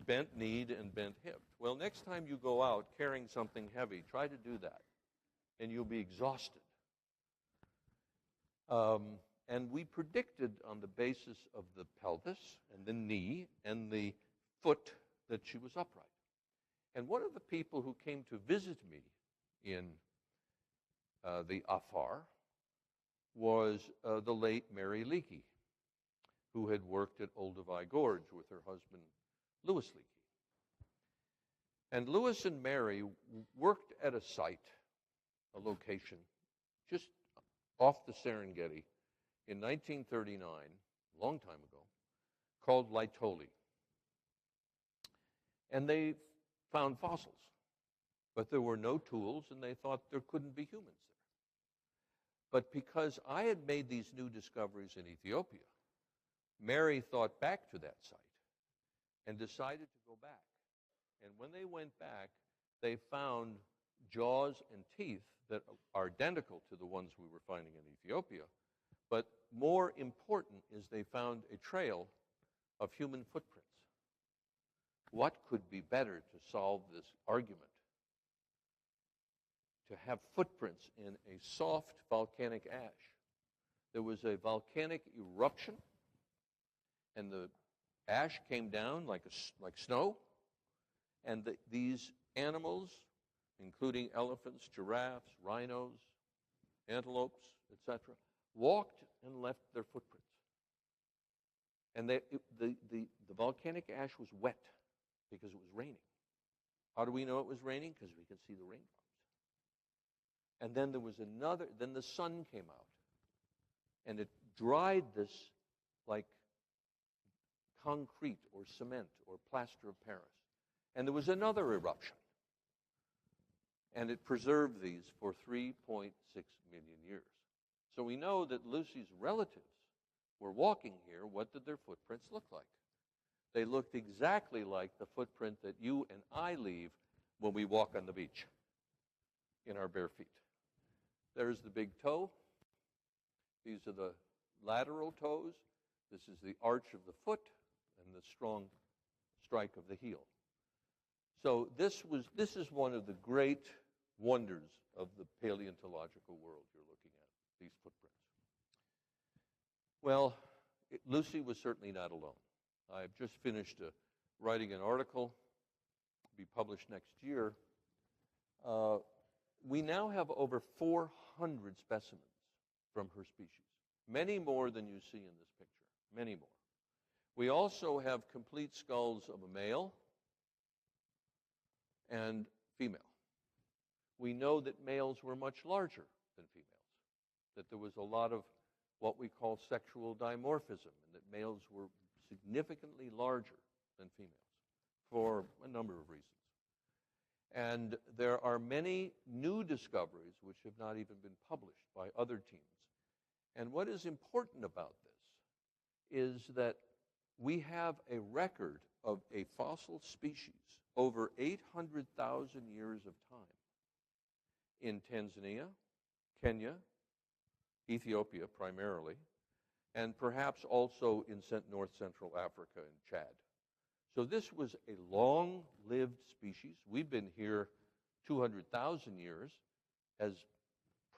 bent-kneed and bent-hipped. Well, next time you go out carrying something heavy, try to do that, and you'll be exhausted. And we predicted on the basis of the pelvis and the knee and the foot that she was upright. And one of the people who came to visit me in the Afar was the late Mary Leakey, who had worked at Olduvai Gorge with her husband, Louis Leakey. And Louis and Mary worked at a site, a location, just off the Serengeti in 1939, a long time ago, called Laetoli. And they found fossils, but there were no tools, and they thought there couldn't be humans there. But because I had made these new discoveries in Ethiopia, Mary thought back to that site and decided to go back. And when they went back, they found jaws and teeth that are identical to the ones we were finding in Ethiopia. But more important is they found a trail of human footprints. What could be better to solve this argument? To have footprints in a soft volcanic ash. There was a volcanic eruption, and the Ash came down like snow, and these animals, including elephants, giraffes, rhinos, antelopes, etc., walked and left their footprints. And the volcanic ash was wet because it was raining. How do we know it was raining? Because we can see the raindrops. And then then the sun came out, and it dried this like concrete or cement or plaster of Paris. And there was another eruption, and it preserved these for 3.6 million years. So we know that Lucy's relatives were walking here. What did their footprints look like? They looked exactly like the footprint that you and I leave when we walk on the beach in our bare feet. There's the big toe. These are the lateral toes. This is the arch of the foot and the strong strike of the heel. So this is one of the great wonders of the paleontological world you're looking at, these footprints. Well, Lucy was certainly not alone. I've just finished writing an article to be published next year. We now have over 400 specimens from her species, many more than you see in this picture, many more. We also have complete skulls of a male and female. We know that males were much larger than females, that there was a lot of what we call sexual dimorphism, and that males were significantly larger than females for a number of reasons. And there are many new discoveries which have not even been published by other teams. And what is important about this is that we have a record of a fossil species over 800,000 years of time in Tanzania, Kenya, Ethiopia primarily, and perhaps also in North Central Africa and Chad. So this was a long-lived species. We've been here 200,000 years as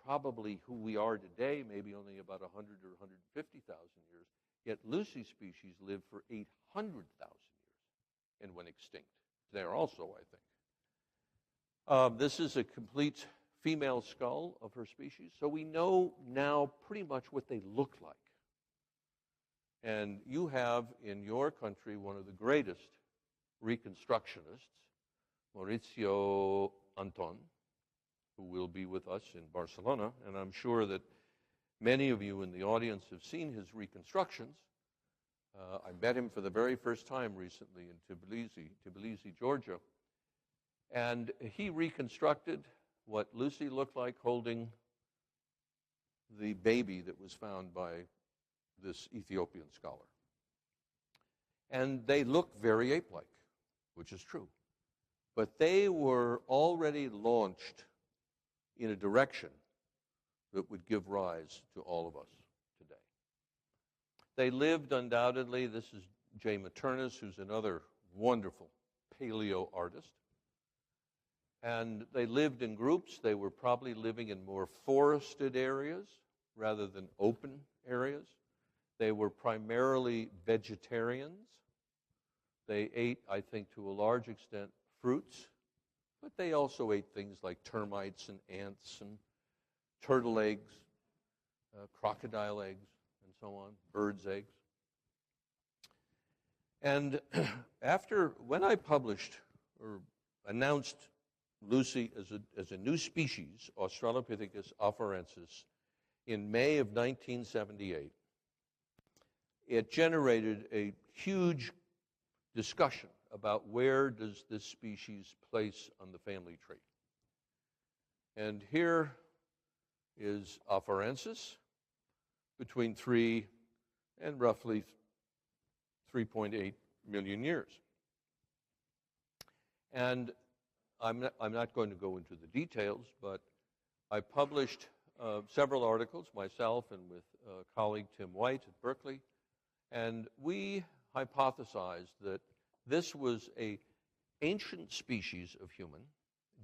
probably who we are today, maybe only about 100 or 150,000 years. Yet Lucy's species lived for 800,000 years and went extinct there also, I think. This is a complete female skull of her species, so we know now pretty much what they look like. And you have in your country one of the greatest reconstructionists, Maurizio Anton, who will be with us in Barcelona, and I'm sure that many of you in the audience have seen his reconstructions. I met him for the very first time recently in Tbilisi, Georgia, and he reconstructed what Lucy looked like holding the baby that was found by this Ethiopian scholar. And they look very ape-like, which is true. But they were already launched in a direction that would give rise to all of us today. They lived undoubtedly, this is Jay Maternus, who's another wonderful paleo artist. And they lived in groups. They were probably living in more forested areas rather than open areas. They were primarily vegetarians. They ate, I think, to a large extent, fruits, but they also ate things like termites and ants and turtle eggs, crocodile eggs, and so on, birds' eggs. And when I published or announced Lucy as a new species, Australopithecus afarensis, in May of 1978, it generated a huge discussion about where does this species place on the family tree. And here is afarensis between 3 and roughly 3.8 million years. And I'm not going to go into the details, but I published several articles myself and with colleague Tim White at Berkeley, and we hypothesized that this was an ancient species of human,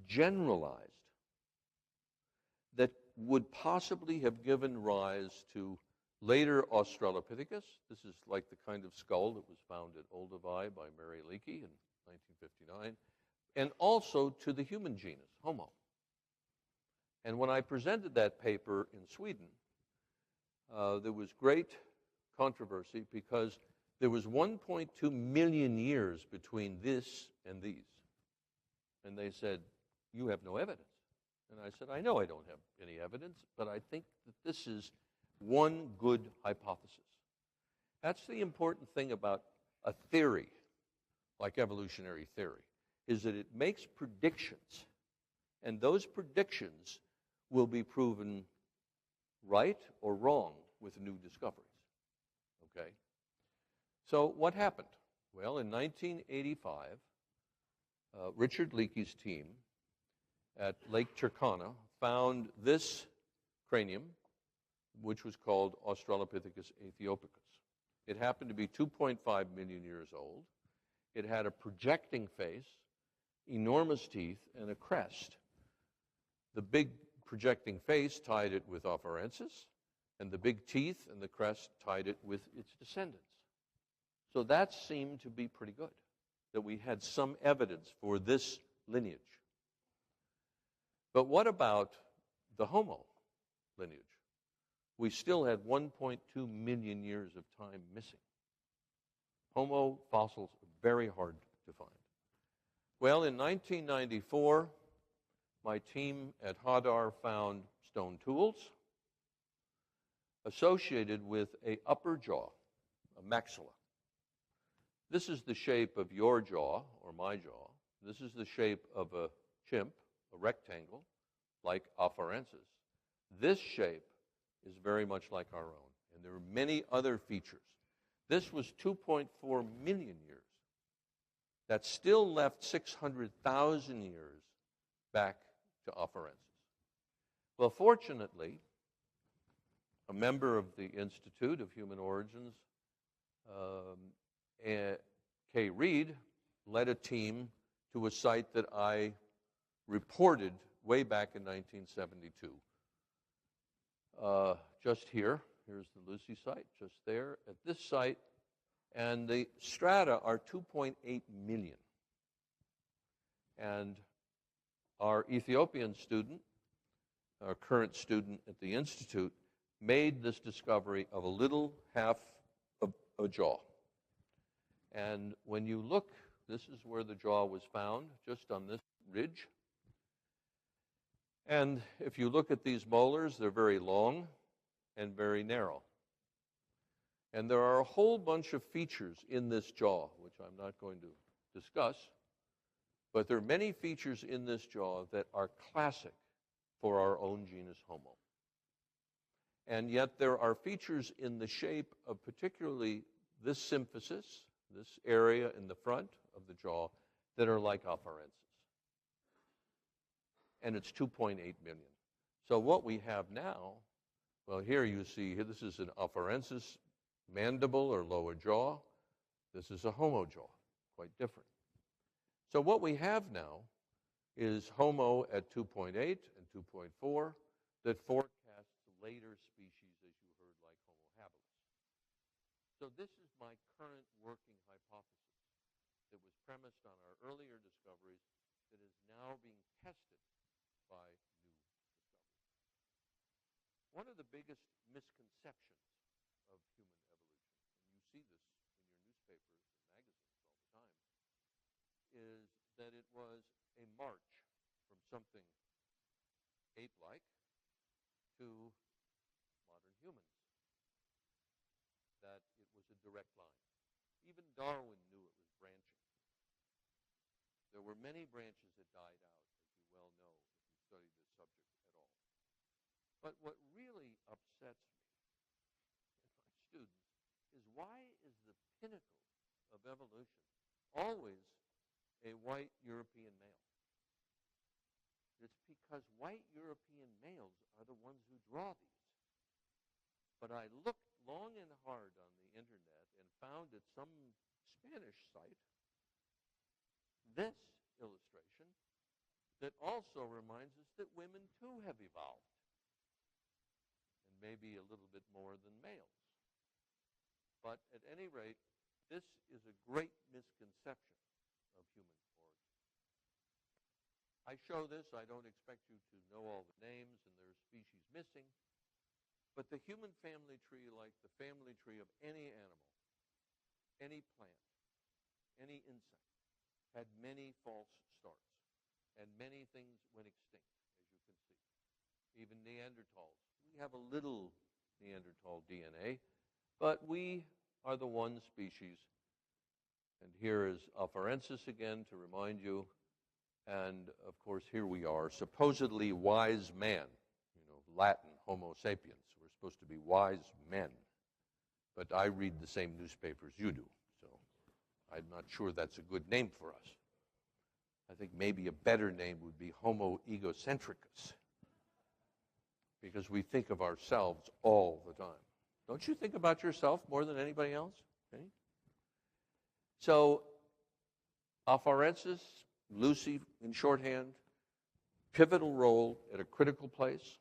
generalized, that would possibly have given rise to later Australopithecus. This is like the kind of skull that was found at Olduvai by Mary Leakey in 1959, and also to the human genus, Homo. And when I presented that paper in Sweden, there was great controversy because there was 1.2 million years between this and these. And they said, you have no evidence. And I said, I know I don't have any evidence, but I think that this is one good hypothesis. That's the important thing about a theory, like evolutionary theory, is that it makes predictions, and those predictions will be proven right or wrong with new discoveries. Okay? So what happened? Well, in 1985, Richard Leakey's team at Lake Turkana found this cranium, which was called Australopithecus aethiopicus. It happened to be 2.5 million years old. It had a projecting face, enormous teeth, and a crest. The big projecting face tied it with Afarensis, and the big teeth and the crest tied it with its descendants. So that seemed to be pretty good, that we had some evidence for this lineage. But what about the Homo lineage? We still had 1.2 million years of time missing. Homo fossils are very hard to find. Well, in 1994, my team at Hadar found stone tools associated with an upper jaw, a maxilla. This is the shape of your jaw, or my jaw. This is the shape of a chimp, a rectangle, like Afarensis. This shape is very much like our own, and there are many other features. This was 2.4 million years. That still left 600,000 years back to Afarensis. Well, fortunately, a member of the Institute of Human Origins, Kay Reed, led a team to a site that I reported way back in 1972. Just here, here's the Lucy site, just there at this site, and the strata are 2.8 million. And our Ethiopian student, our current student at the Institute, made this discovery of a little half of a jaw. And when you look, this is where the jaw was found, just on this ridge. And if you look at these molars, they're very long and very narrow. And there are a whole bunch of features in this jaw, which I'm not going to discuss, but there are many features in this jaw that are classic for our own genus Homo. And yet there are features in the shape of particularly this symphysis, this area in the front of the jaw, that are like Afarensis. And it's 2.8 million. So what we have now, well, here you see, this is an Afarensis mandible or lower jaw. This is a Homo jaw, quite different. So what we have now is Homo at 2.8 and 2.4 that forecasts later species, as you heard, like Homo habilis. So this is my current working hypothesis that was premised on our earlier discoveries that is now being tested by new discoveries. One of the biggest misconceptions of human evolution, and you see this in your newspapers and magazines all the time, is that it was a march from something ape-like to modern humans, that it was a direct line. Even Darwin knew it was branching. There were many branches that died out, as you well know if you study this subject at all. But what really upsets me and my students is, why is the pinnacle of evolution always a white European male? It's because white European males are the ones who draw these. But I looked long and hard on the internet and found at some Spanish site this illustration that also reminds us that women too have evolved. And maybe a little bit more than males. But at any rate, this is a great misconception of human origin. I show this. I don't expect you to know all the names, and there are species missing. But the human family tree, like the family tree of any animal, any plant, any insect, had many false starts, and many things went extinct, as you can see. Even Neanderthals. We have a little Neanderthal DNA, but we are the one species. And here is Afarensis again to remind you. And, of course, here we are, supposedly wise man, Latin, Homo sapiens. We're supposed to be wise men. But I read the same newspapers you do, so I'm not sure that's a good name for us. I think maybe a better name would be Homo egocentricus, because we think of ourselves all the time. Don't you think about yourself more than anybody else? Okay? So, Afarensis, Lucy in shorthand, pivotal role at a critical place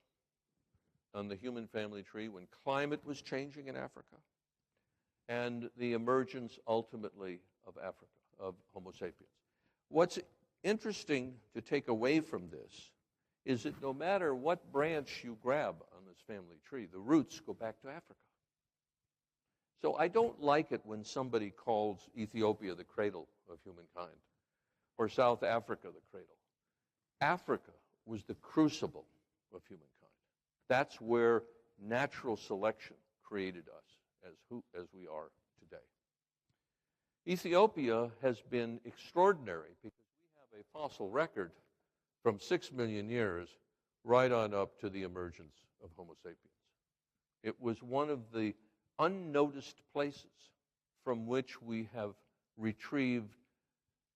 on the human family tree when climate was changing in Africa, and the emergence ultimately of Africa, of Homo sapiens. What's interesting to take away from this is that no matter what branch you grab on this family tree, the roots go back to Africa. So I don't like it when somebody calls Ethiopia the cradle of humankind, or South Africa the cradle. Africa was the crucible of humankind. That's where natural selection created us as we are today. Ethiopia has been extraordinary because we have a fossil record from 6 million years right on up to the emergence of Homo sapiens. It was one of the unnoticed places from which we have retrieved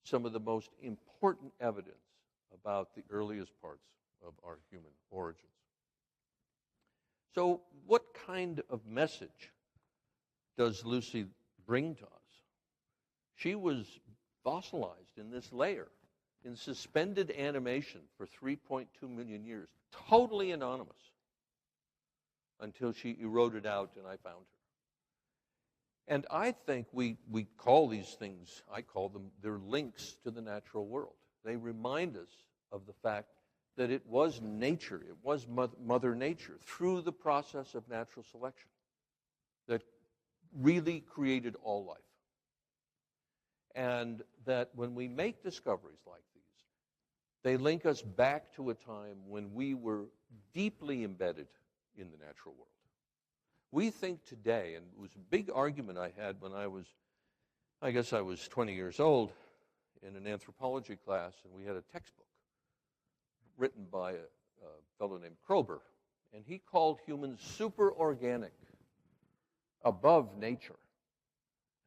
some of the most important evidence about the earliest parts of our human origins. So what kind of message does Lucy bring to us? She was fossilized in this layer, in suspended animation for 3.2 million years, totally anonymous, until she eroded out and I found her. And I think we call these things, I call them, they're links to the natural world. They remind us of the fact that it was nature, it was Mother Nature, through the process of natural selection, that really created all life. And that when we make discoveries like these, they link us back to a time when we were deeply embedded in the natural world. We think today, and it was a big argument I had when I guess I was 20 years old in an anthropology class, and we had a textbook written by a fellow named Kroeber, and he called humans super organic, above nature.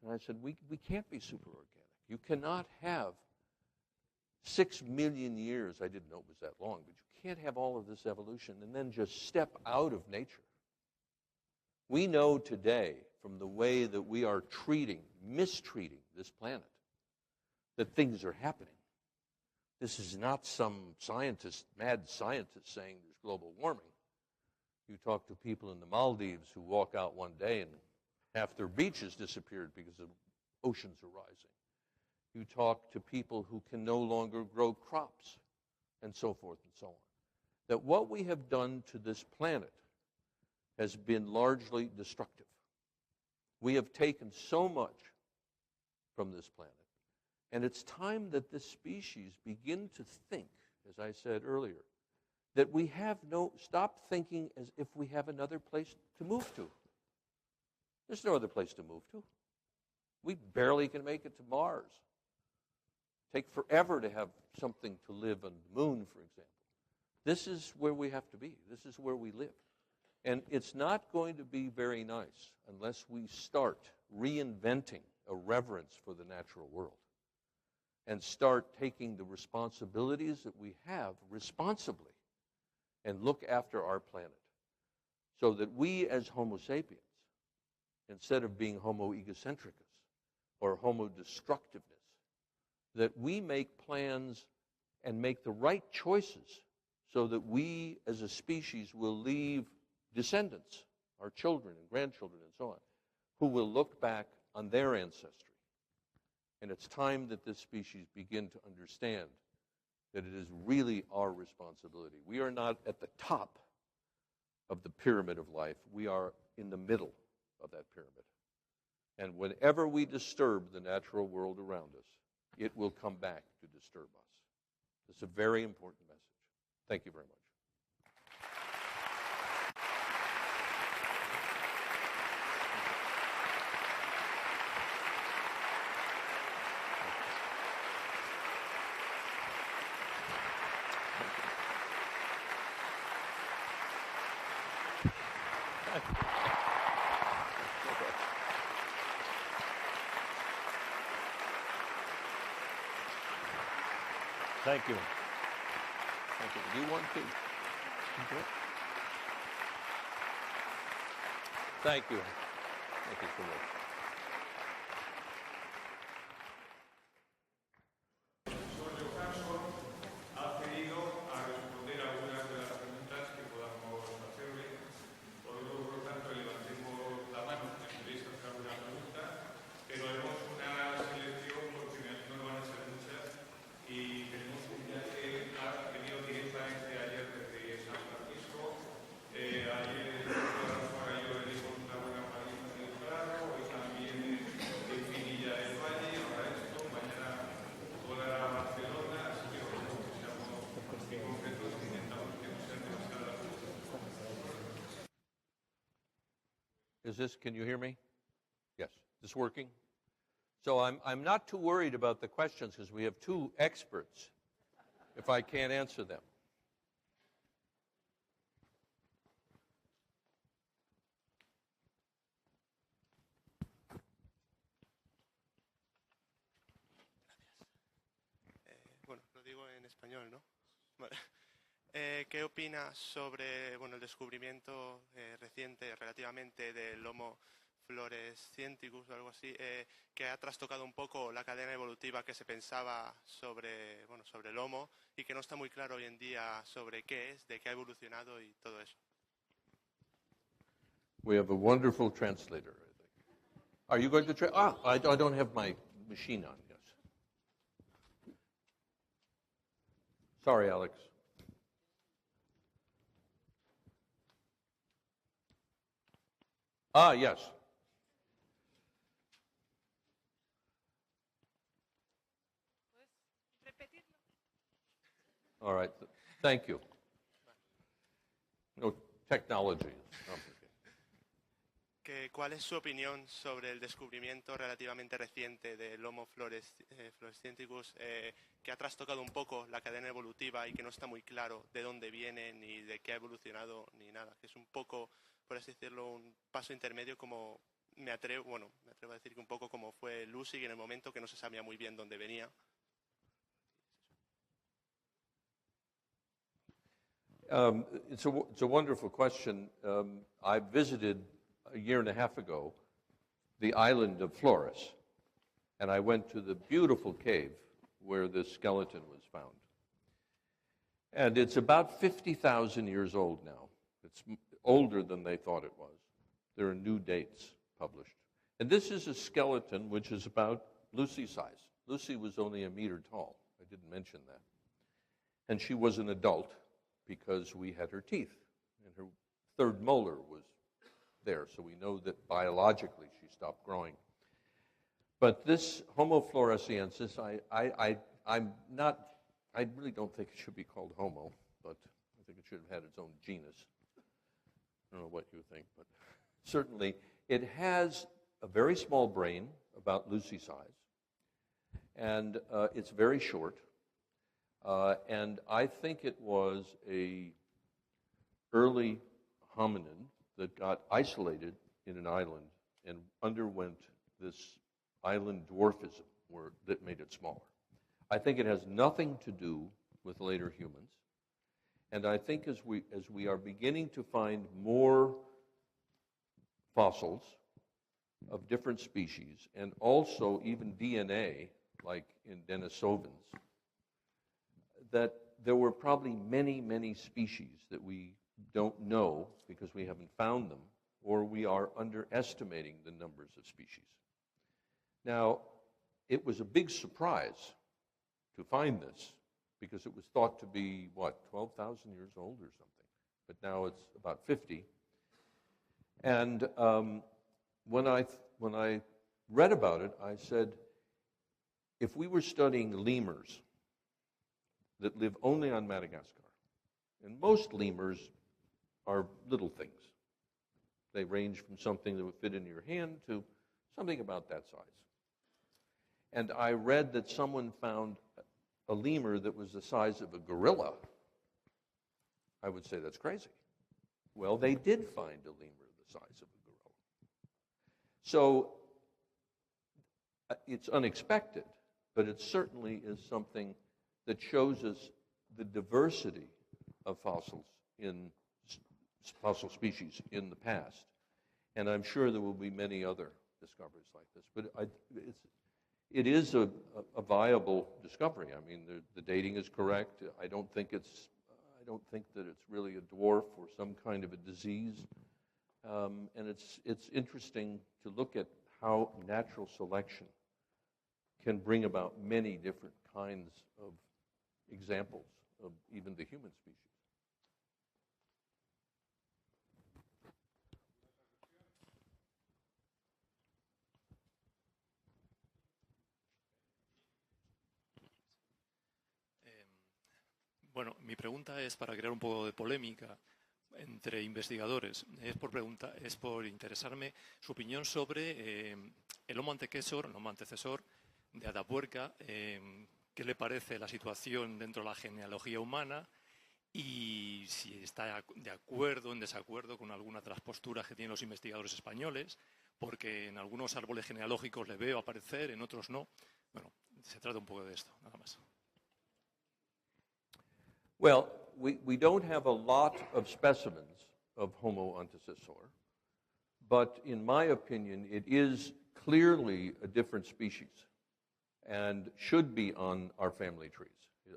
And I said, we can't be super organic. You cannot have 6 million years, I didn't know it was that long, but you can't have all of this evolution and then just step out of nature. We know today, from the way that we are mistreating this planet, that things are happening. This is not some mad scientist saying there's global warming. You talk to people in the Maldives who walk out one day and half their beaches disappeared because the oceans are rising. You talk to people who can no longer grow crops, and so forth and so on. That what we have done to this planet has been largely destructive. We have taken so much from this planet, and it's time that this species begin to think, as I said earlier, that we stop thinking as if we have another place to move to. There's no other place to move to. We barely can make it to Mars. Take forever to have something to live on the moon, for example. This is where we have to be. This is where we live. And it's not going to be very nice unless we start reinventing a reverence for the natural world and start taking the responsibilities that we have responsibly and look after our planet so that we as Homo sapiens, instead of being Homo egocentricus or Homo destructiveness, that we make plans and make the right choices so that we as a species will leave descendants our children and grandchildren and so on, who will look back on their ancestry. And it's time that this species begin to understand that it is really our responsibility. We are not at the top of the pyramid of life. We are in the middle of that pyramid. And whenever we disturb the natural world around us, it will come back to disturb us. It's a very important message. Thank you very much. Thank you. Thank you. Do you want to? Okay. Thank you. Thank you so much. Profesor Johanson ha accedido a responder algunas de las preguntas que podamos hacerle. Por lo tanto, levantemos la mano si queréis hacer alguna pregunta, pero haremos una selección porque no van a ser muchas y tenemos un viaje que ha venido directamente ayer desde San Francisco. Ayer yo le dimos una buena paliza del Prado, hoy también en Pinilla del Valle, ahora esto, mañana toda Barcelona, así que bueno, que seamos concretos e intentamos que no sean demasiadas preguntas. Can you hear me? Yes. Is this working? So I'm not too worried about the questions because we have two experts if I can't answer them. Bueno, lo digo en español, ¿no? Vale. ¿Qué opinas sobre el descubrimiento reciente relativamente del Homo floresienticus o algo así, que ha trastocado un poco la cadena evolutiva que se pensaba sobre el Homo y que no está muy claro hoy en día sobre qué es, de qué ha evolucionado y todo eso? We have a wonderful translator, I think. Are you going to I don't have my machine on, yes. Sorry, Alex. Yes. All right. Thank you. No, technology is complicated. ¿Cuál es su opinión sobre el descubrimiento relativamente reciente del Homo floresienticus que ha trastocado un poco la cadena evolutiva y que no está muy claro de dónde viene, ni de qué ha evolucionado, ni nada? Que es un poco, por así decirlo, un paso intermedio como me atrevo a decir que un poco como fue Lucy en el momento que no se sabía muy bien dónde venía. It's a wonderful question. I visited a year and a half ago the island of Flores, and I went to the beautiful cave where this skeleton was found. And it's about 50,000 years old now. It's older than they thought it was. There are new dates published. And this is a skeleton which is about Lucy's size. Lucy was only 1 meter tall. I didn't mention that. And she was an adult because we had her teeth, and her third molar was there, so we know that biologically she stopped growing. But this Homo floresiensis, I really don't think it should be called Homo, but I think it should have had its own genus. I don't know what you think, but certainly it has a very small brain, about Lucy size, and it's very short. And I think it was an early hominin that got isolated in an island and underwent this island dwarfism that made it smaller. I think it has nothing to do with later humans. And I think as we are beginning to find more fossils of different species, and also even DNA, like in Denisovans, that there were probably many, many species that we don't know because we haven't found them, or we are underestimating the numbers of species. Now, it was a big surprise to find this, because it was thought to be, 12,000 years old or something, but now it's about 50. And when I read about it, I said, if we were studying lemurs that live only on Madagascar, and most lemurs are little things. They range from something that would fit in your hand to something about that size. And I read that someone found a lemur that was the size of a gorilla. I would say that's crazy. Well, they did find a lemur the size of a gorilla. So it's unexpected, but it certainly is something that shows us the diversity of fossil species in the past. And I'm sure there will be many other discoveries like this. But it is a viable discovery. I mean, the dating is correct. I don't think that it's really a dwarf or some kind of a disease. And it's interesting to look at how natural selection can bring about many different kinds of examples of even the human species. Bueno, mi pregunta es para crear un poco de polémica entre investigadores. Es por interesarme su opinión sobre el homo antecesor de Atapuerca. ¿Qué le parece la situación dentro de la genealogía humana? Y si está de acuerdo o en desacuerdo con alguna de las posturas que tienen los investigadores españoles, porque en algunos árboles genealógicos le veo aparecer, en otros no. Bueno, se trata un poco de esto, nada más. Well, we don't have a lot of specimens of Homo antecessor, but in my opinion, it is clearly a different species and should be on our family trees.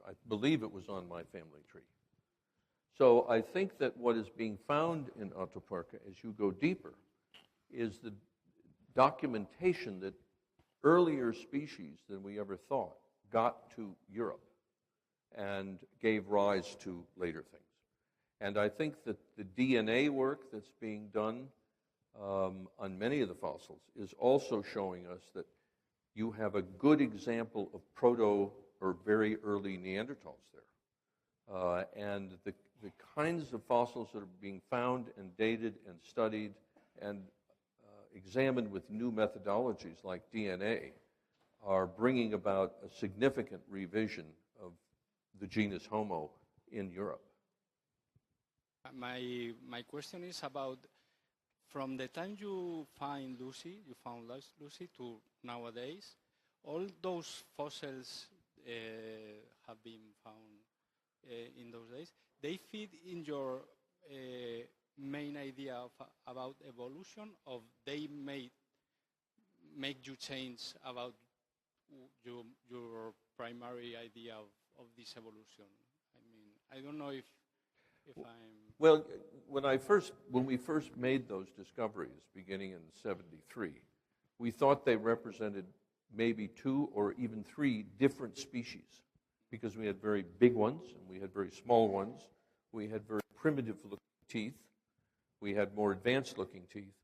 I believe it was on my family tree. So I think that what is being found in Atapuerca, as you go deeper, is the documentation that earlier species than we ever thought got to Europe and gave rise to later things. And I think that the DNA work that's being done on many of the fossils is also showing us that you have a good example of proto or very early Neanderthals there. And the kinds of fossils that are being found and dated and studied and examined with new methodologies like DNA are bringing about a significant revision of the genus Homo in Europe. My question is about from the time you found Lucy to nowadays, all those fossils have been found in those days. They fit in your main idea about evolution, or they make you change about your primary idea of this evolution? I mean, I don't know if I'm... Well, when we first made those discoveries, beginning in '73, we thought they represented maybe 2 or even 3 different species, because we had very big ones and we had very small ones. We had very primitive-looking teeth. We had more advanced-looking teeth.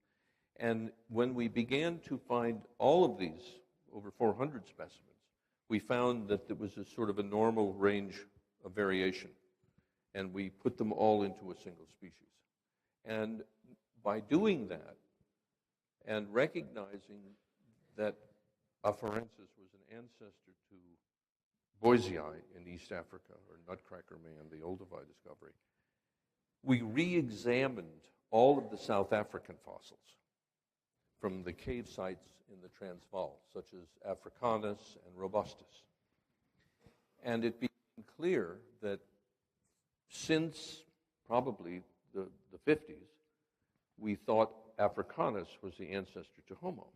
And when we began to find all of these, over 400 specimens, we found that there was a sort of a normal range of variation, and we put them all into a single species. And by doing that, and recognizing that Afarensis was an ancestor to Boisei in East Africa, or Nutcracker Man, the Olduvai discovery, we re-examined all of the South African fossils from the cave sites in the Transvaal, such as Africanus and Robustus. And it became clear that since probably the 50s, we thought Africanus was the ancestor to Homo.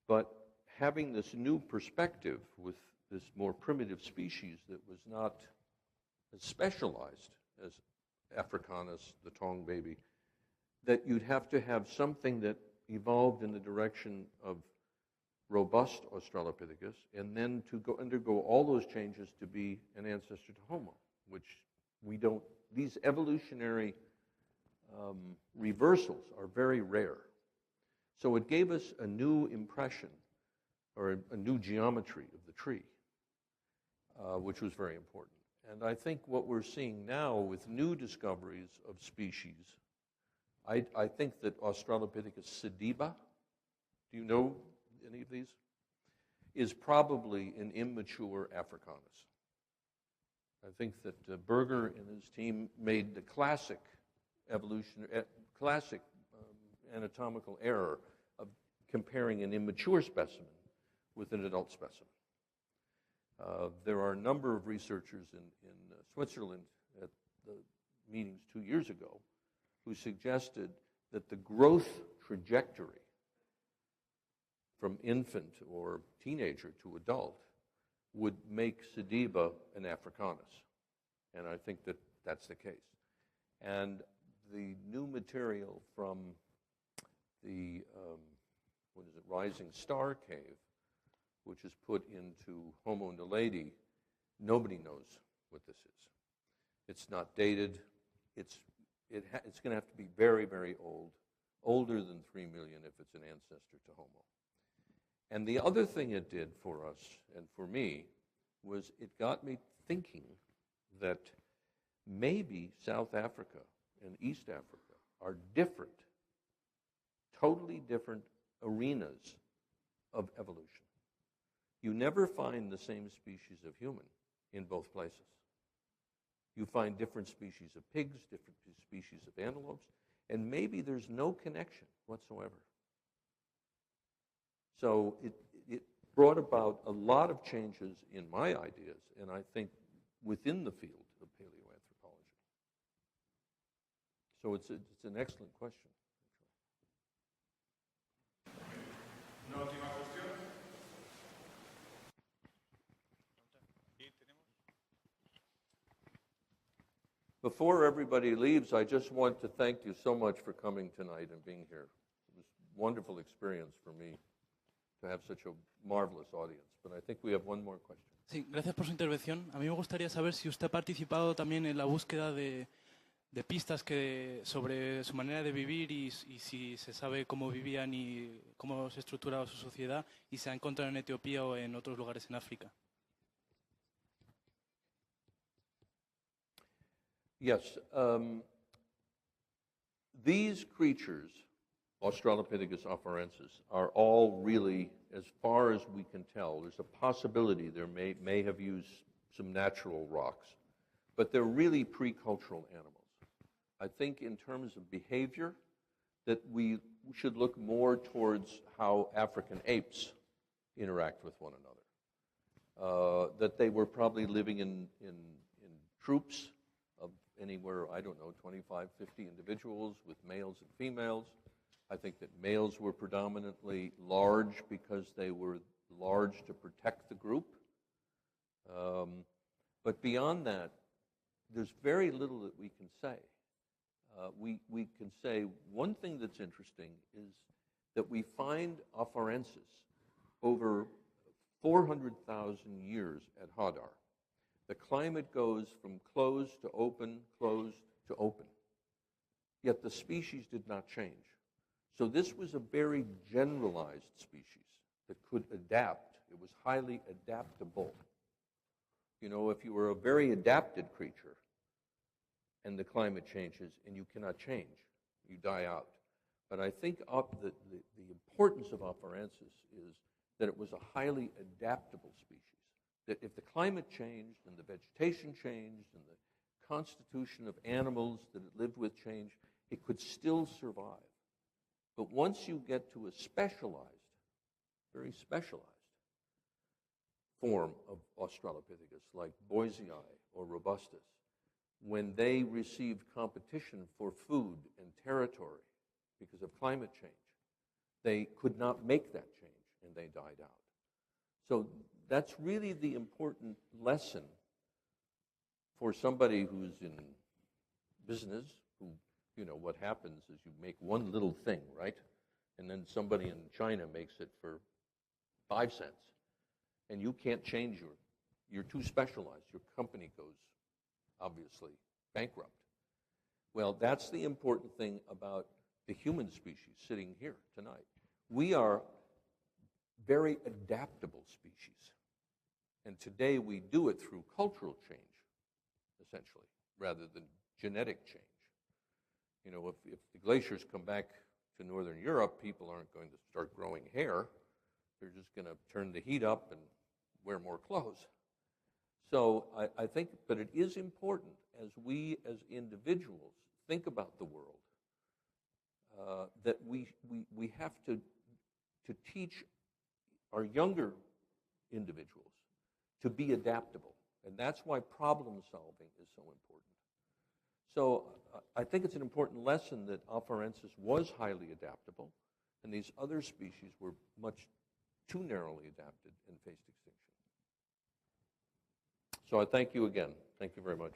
But having this new perspective with this more primitive species that was not as specialized as Africanus, the Tong baby, that you'd have to have something that evolved in the direction of robust Australopithecus, and then to undergo all those changes to be an ancestor to Homo, which we don't, these evolutionary reversals are very rare. So it gave us a new impression, or a new geometry of the tree, which was very important. And I think what we're seeing now with new discoveries of species, I think that Australopithecus sediba, do you know any of these? Is probably an immature Africanus. I think that Berger and his team made the classic anatomical error of comparing an immature specimen with an adult specimen. There are a number of researchers in Switzerland at the meetings 2 years ago who suggested that the growth trajectory from infant or teenager to adult would make sediba an Africanus. And I think that that's the case. And the new material from the, Rising Star Cave, which is put into Homo naledi, nobody knows what this is. It's not dated. It's going to have to be very, very old, older than 3 million if it's an ancestor to Homo. And the other thing it did for us and for me was it got me thinking that maybe South Africa and East Africa are different, totally different arenas of evolution. You never find the same species of human in both places. You find different species of pigs, different species of antelopes, and maybe there's no connection whatsoever. So it brought about a lot of changes in my ideas, and I think within the field of paleoanthropology. So it's an excellent question. Una última cuestión. Before everybody leaves, I just want to thank you so much for coming tonight and being here. It was a wonderful experience for me to have such a marvelous audience. But I think we have one more question. Sí, gracias por su intervención. A mí me gustaría saber si usted ha participado también en la búsqueda de pistas sobre su manera de vivir y si se sabe cómo vivían y cómo se estructuraba su sociedad y se ha encontrado en Etiopía o en otros lugares en África. Yes. These creatures, Australopithecus afarensis, are all really, as far as we can tell, there's a possibility there may have used some natural rocks, but they're really pre-cultural animals. I think in terms of behavior, that we should look more towards how African apes interact with one another. That they were probably living in troops of anywhere, 25, 50 individuals with males and females. I think that males were predominantly large because they were large to protect the group. But beyond that, there's very little that we can say. We can say one thing that's interesting is that we find afarensis over 400,000 years at Hadar. The climate goes from closed to open, closed to open. Yet the species did not change. So this was a very generalized species that could adapt. It was highly adaptable. You know, if you were a very adapted creature and the climate changes and you cannot change, you die out. But I think the importance of afarensis is that it was a highly adaptable species. That if the climate changed and the vegetation changed and the constitution of animals that it lived with changed, it could still survive. But once you get to a specialized, very specialized form of Australopithecus, like Boisei or Robustus, when they received competition for food and territory because of climate change, they could not make that change and they died out. So that's really the important lesson for somebody who's in business, who you know, what happens is you make one little thing, right? And then somebody in China makes it for 5 cents. And you can't change you're too specialized. Your company goes, obviously, bankrupt. Well, that's the important thing about the human species sitting here tonight. We are very adaptable species. And today we do it through cultural change, essentially, rather than genetic change. You know, if the glaciers come back to Northern Europe, people aren't going to start growing hair. They're just going to turn the heat up and wear more clothes. So I think, but it is important as we as individuals think about the world, that we have to teach our younger individuals to be adaptable. And that's why problem solving is so important. So I think it's an important lesson that Afarensis was highly adaptable, and these other species were much too narrowly adapted and faced extinction. So I thank you again. Thank you very much.